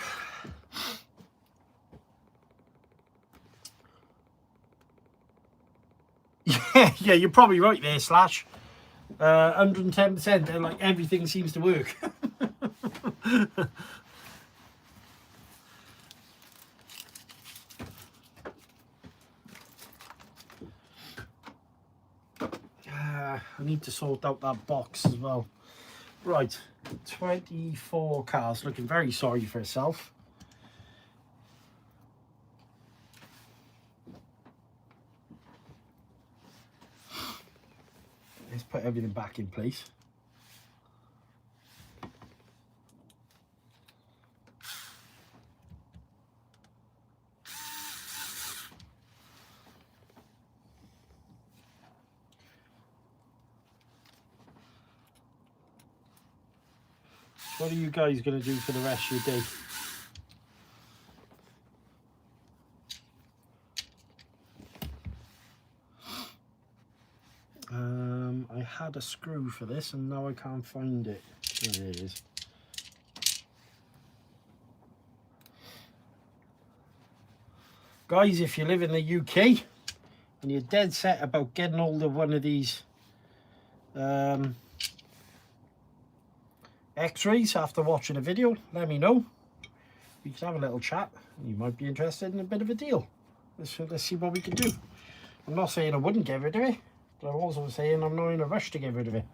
Yeah, you're probably right there, Slash. 110%, and like everything seems to work. I need to sort out that box as well. Right, 24 cars, looking very sorry for herself. Let's put everything back in place. What are you guys going to do for the rest of your day? had a screw for this and now I can't find it. There it is. Guys, if you live in the UK and you're dead set about getting hold of one of these x-rays after watching a video, let me know. We can have a little chat. You might be interested in a bit of a deal. Let's see what we can do. I'm not saying I wouldn't get rid of it, but I'm also saying I'm not in a rush to get rid of it.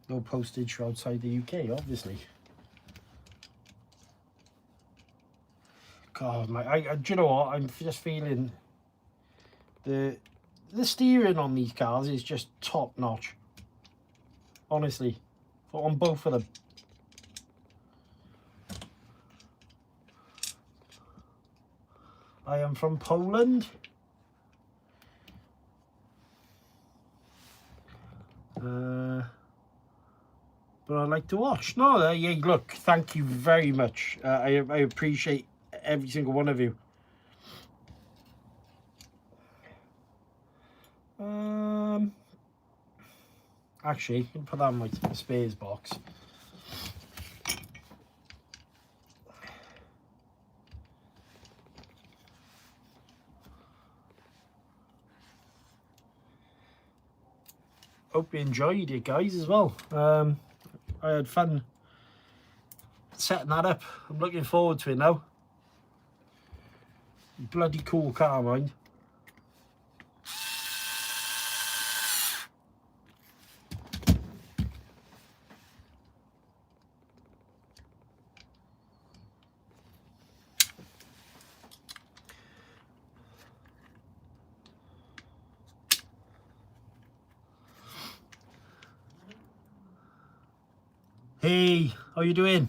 No postage outside the UK, obviously. God, do you know what? I'm just feeling the steering on these cars is just top notch. Honestly, on both of them. I am from Poland. But I like to watch. No, yeah, look, thank you very much. I appreciate every single one of you. Actually, I'll put that in my spares box. Hope you enjoyed it, guys, as well. I had fun setting that up. I'm looking forward to it now. Bloody cool car, mind. Hey, how you doing?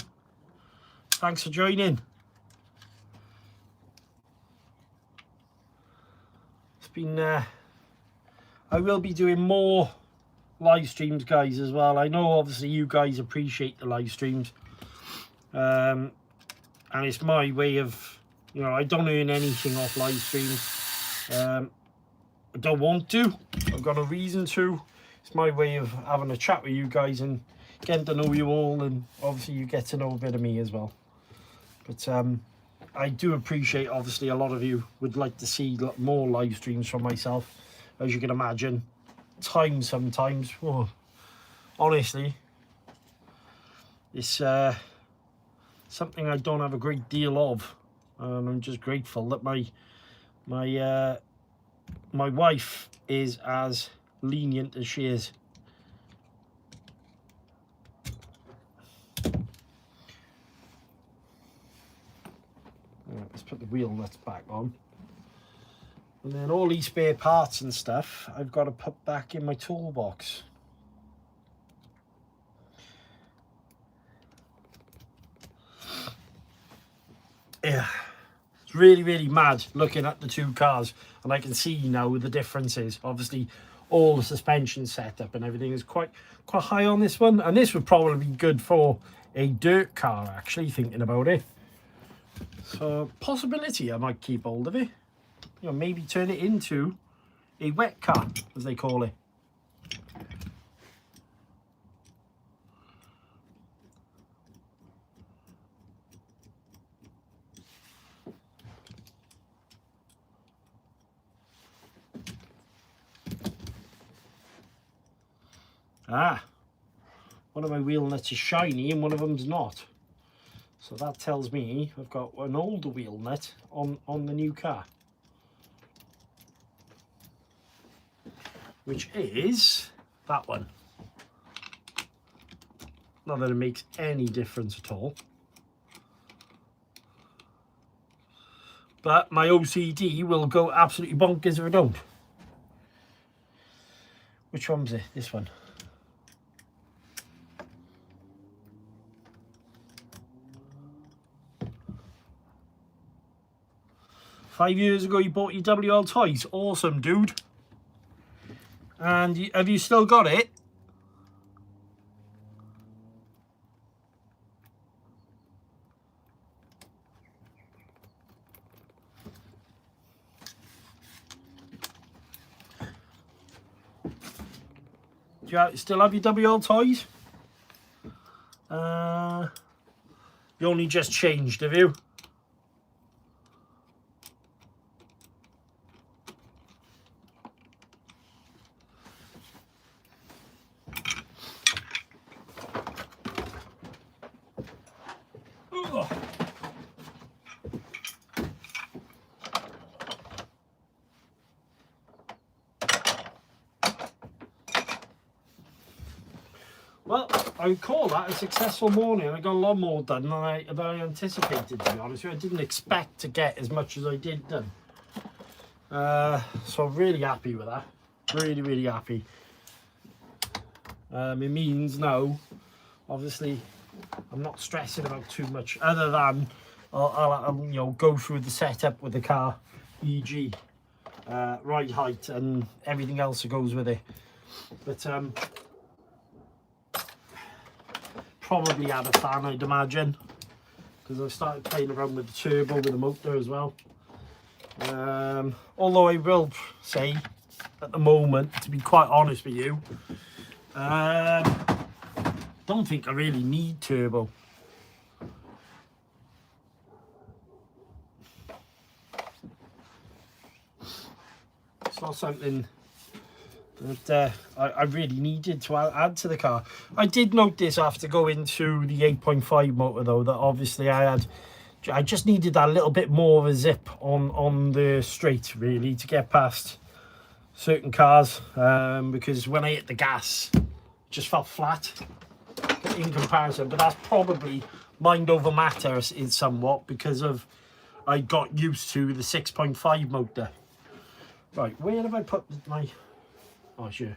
Thanks for joining. It's been I will be doing more live streams, guys, as well. I know obviously you guys appreciate the live streams, and it's my way of, you know, I don't earn anything off live streams. I don't want to. I've got a reason to. It's my way of having a chat with you guys and getting to know you all, and obviously you get to know a bit of me as well. But I do appreciate, obviously, a lot of you would like to see more live streams from myself, as you can imagine. Time sometimes, oh, honestly, it's something I don't have a great deal of. I'm just grateful that my wife is as lenient as she is. Let's put the wheel nuts back on. And then all these spare parts and stuff I've got to put back in my toolbox. Yeah, it's really mad looking at the two cars, and I can see now the differences. Obviously all the suspension setup and everything is quite high on this one, and this would probably be good for a dirt car, actually, thinking about it. So possibility I might keep hold of it, you know, maybe turn it into a wet car, as they call it. One of my wheel nuts is shiny and one of them's not. So that tells me I've got an older wheel nut on the new car. Which is that one. Not that it makes any difference at all. But my OCD will go absolutely bonkers if I don't. Which one's it? This one. Five years ago you bought your WL toys. Awesome, dude. And have you still got it? still have your WL toys? You only just changed, have you? Ugh. Well, I would call that a successful morning. I got a lot more done than I anticipated, to be honest with you. I didn't expect to get as much as I did done. So I'm really happy with that. Really, really happy. It means now, obviously, I'm not stressing about too much, other than I'll you know, go through the setup with the car, e.g. ride height and everything else that goes with it. But probably add a fan, I'd imagine, because I've started playing around with the turbo with the motor as well. Although I will say, at the moment, to be quite honest with you, don't think I really need turbo. It's not something that I really needed to add to the car. I did notice after going to the 8.5 motor though, that obviously I just needed that little bit more of a zip on the straight, really, to get past certain cars, because when I hit the gas, it just felt flat in comparison. But that's probably mind over matter in somewhat, because of I got used to the 6.5 motor. Right, where have I put my... Oh, sure.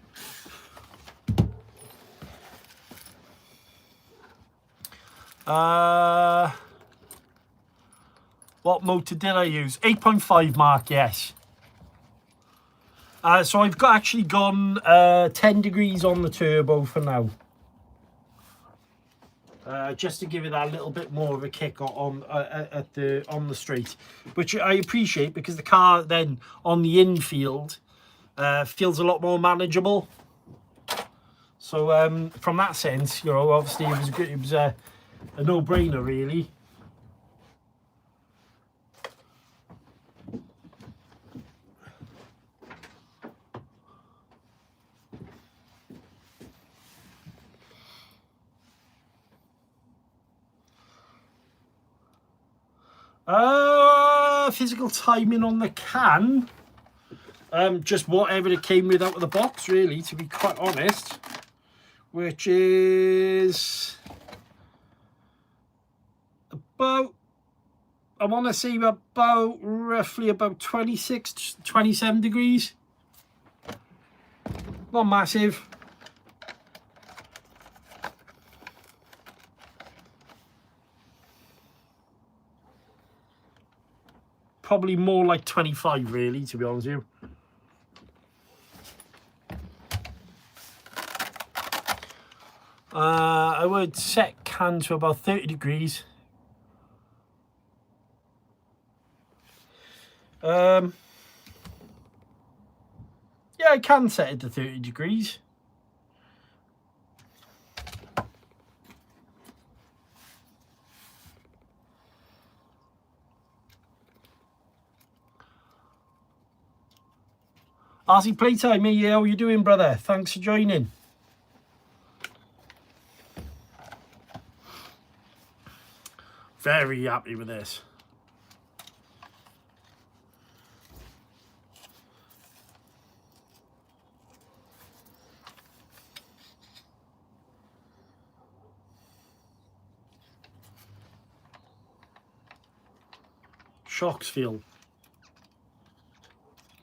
What motor did I use? 8.5 mark, yes. So I've actually gone 10 degrees on the turbo for now. Just to give it that little bit more of a kick on the straight, which I appreciate, because the car then on the infield feels a lot more manageable. So from that sense, you know, obviously it was good. It was a no-brainer, really. Physical timing on the can. Just whatever it came with out of the box, really, to be quite honest, which is about, I want to say about roughly about 26, 27 degrees. Not massive. Probably more like 25, really, to be honest with you. I would set can to about 30 degrees. Yeah, I can set it to 30 degrees. RC Playtime, hey, how you doing, brother? Thanks for joining. Very happy with this. Shocks feel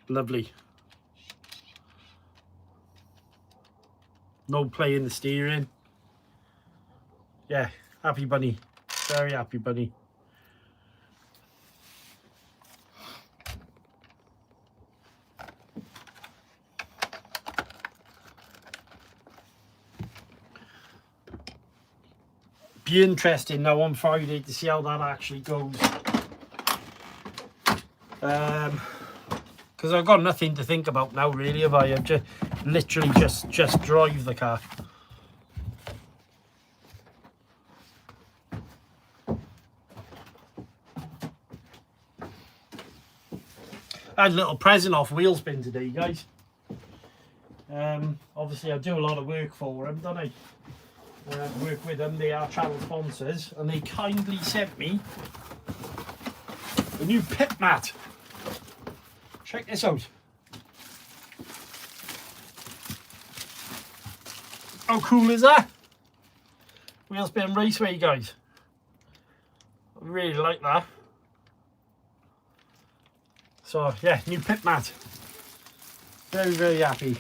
lovely. No play in the steering. Yeah, happy bunny. Very happy bunny. Be interesting now on Friday to see how that actually goes. because I've got nothing to think about now, really, have I? I've just literally just drive the car. I had a little present off Wheelspin today, guys. Obviously, I do a lot of work for them, don't I? Work with them. They are channel sponsors, and they kindly sent me a new pit mat. Check this out. How cool is that? Wheelspin Raceway, guys. I really like that. So yeah, new pit mat. Very, very happy.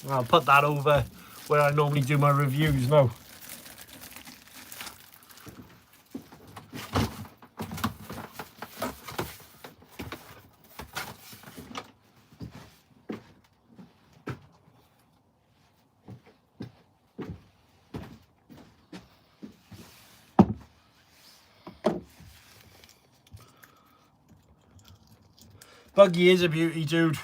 I'll put that over where I normally do my reviews now. Buggy is a beauty, dude.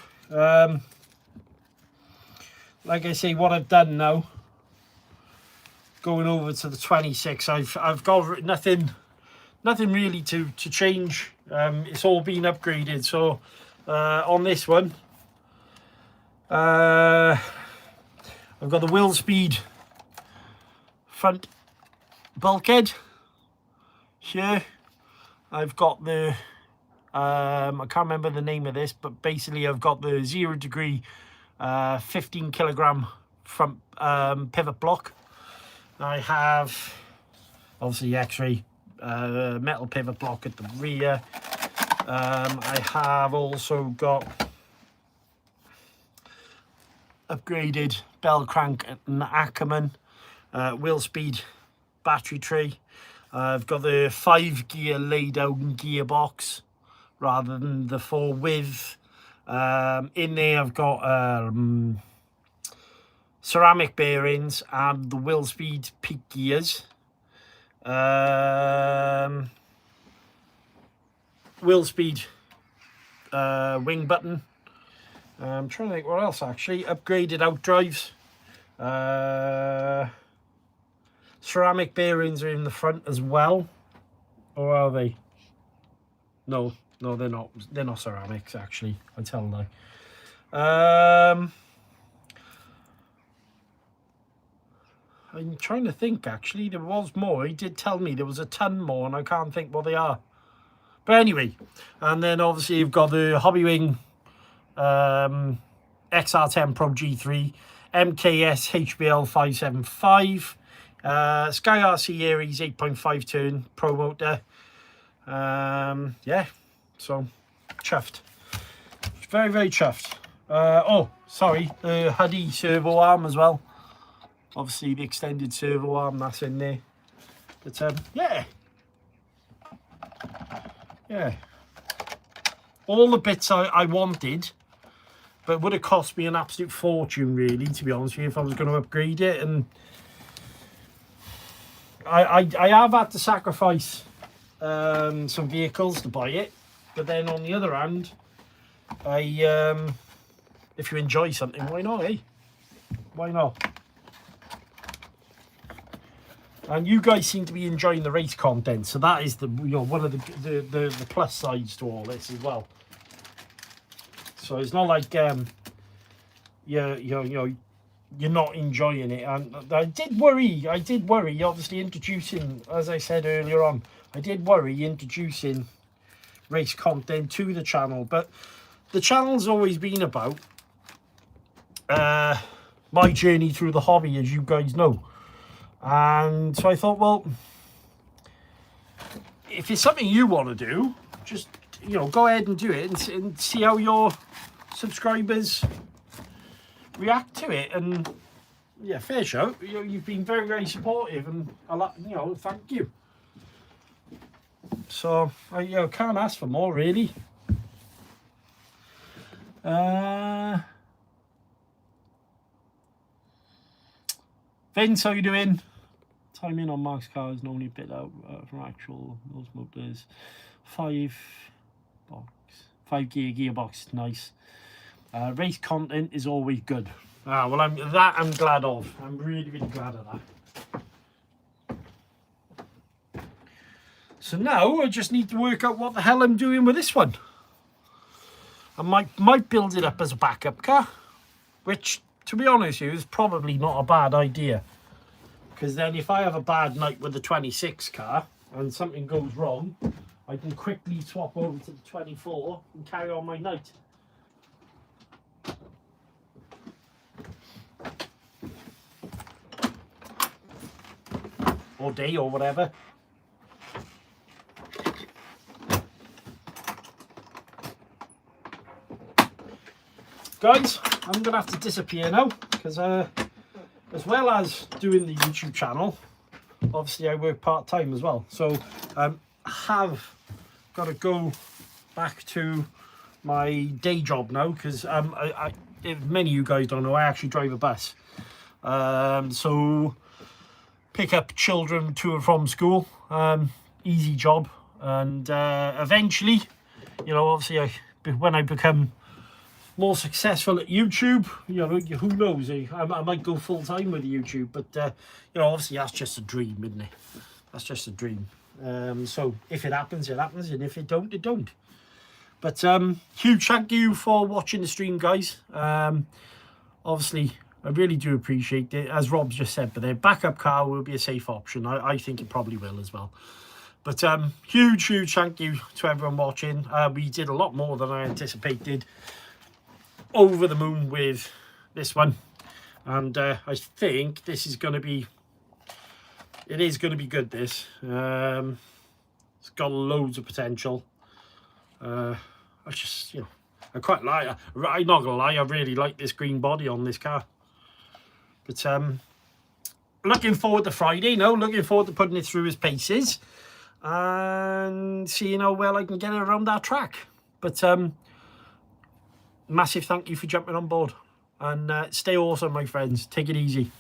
Like I say, what I've done now, going over to the 26, I've got nothing really to change. It's all been upgraded. So on this one, I've got the wheel speed front bulkhead here. I've got the I can't remember the name of this, but basically I've got the 0 degree 15 kilogram front pivot block. I have obviously X-ray metal pivot block at the rear. I have also got upgraded bell crank and Ackerman wheel speed battery tray. I've got the 5 gear laid down gearbox rather than the 4 with. In there I've got ceramic bearings and the wheel speed peak gears. Wheel speed wing button. I'm trying to think what else actually. Upgraded out drives. Ceramic bearings are in the front as well. Or are they? No, they're not. They're not ceramics actually. I tell them. I'm trying to think actually. There was more. He did tell me there was a ton more, and I can't think what they are. But anyway, and then obviously you've got the Hobbywing XR10 Pro G3, MKS HBL 575, Sky RC Aries 8.5 turn Pro motor. Yeah, so chuffed. Very, very chuffed. Oh, sorry, the Huddy servo arm as well. Obviously the extended servo arm, that's in there. But yeah, all the bits I wanted, but would have cost me an absolute fortune really, to be honest with you, if I was going to upgrade it. And I have had to sacrifice some vehicles to buy it, but then on the other hand, if you enjoy something, why not, eh? Why not? And you guys seem to be enjoying the race content, so that is the one of the plus sides to all this as well. So it's not like you're not enjoying it. And I did worry. Obviously, introducing, as I said earlier on, I did worry introducing race content to the channel, but the channel's always been about my journey through the hobby, as you guys know. And so I thought, well, if it's something you want to do, just go ahead and do it and see how your subscribers react to it. And yeah, fair show. You've been very, very supportive, and thank you. So I can't ask for more really. Vince, how you doing? Timing on Mark's car is normally a bit out from actual those motors. 5 box. 5 gear gearbox, nice. Race content is always good. Well, I'm glad of. I'm really, really glad of that. So now I just need to work out what the hell I'm doing with this one. I might build it up as a backup car, which, to be honest with you, is probably not a bad idea. Because then if I have a bad night with the 26 car and something goes wrong, I can quickly swap over to the 24 and carry on my night. Or day or whatever. Guys, I'm going to have to disappear now because as well as doing the YouTube channel, obviously I work part-time as well. So I have got to go back to my day job now because many of you guys don't know, I actually drive a bus. So pick up children to and from school, easy job. And eventually, you know, obviously when I become more successful at YouTube, you know, who knows, I might go full-time with YouTube, but you know, obviously that's just a dream, isn't it? That's just a dream. So if it happens, it happens, and if it don't, it don't. But huge thank you for watching the stream, guys. Obviously I really do appreciate it. As Rob's just said, but their backup car will be a safe option. I think it probably will as well. But huge thank you to everyone watching. We did a lot more than I anticipated. Over the moon with this one, and I think this is going to be, it is going to be good. This it's got loads of potential. I just, you know, I quite like, I'm not gonna lie, I really like this green body on this car. But looking forward to Friday now, looking forward to putting it through his paces and seeing how well I can get it around that track. But massive thank you for jumping on board, and stay awesome, my friends. Take it easy.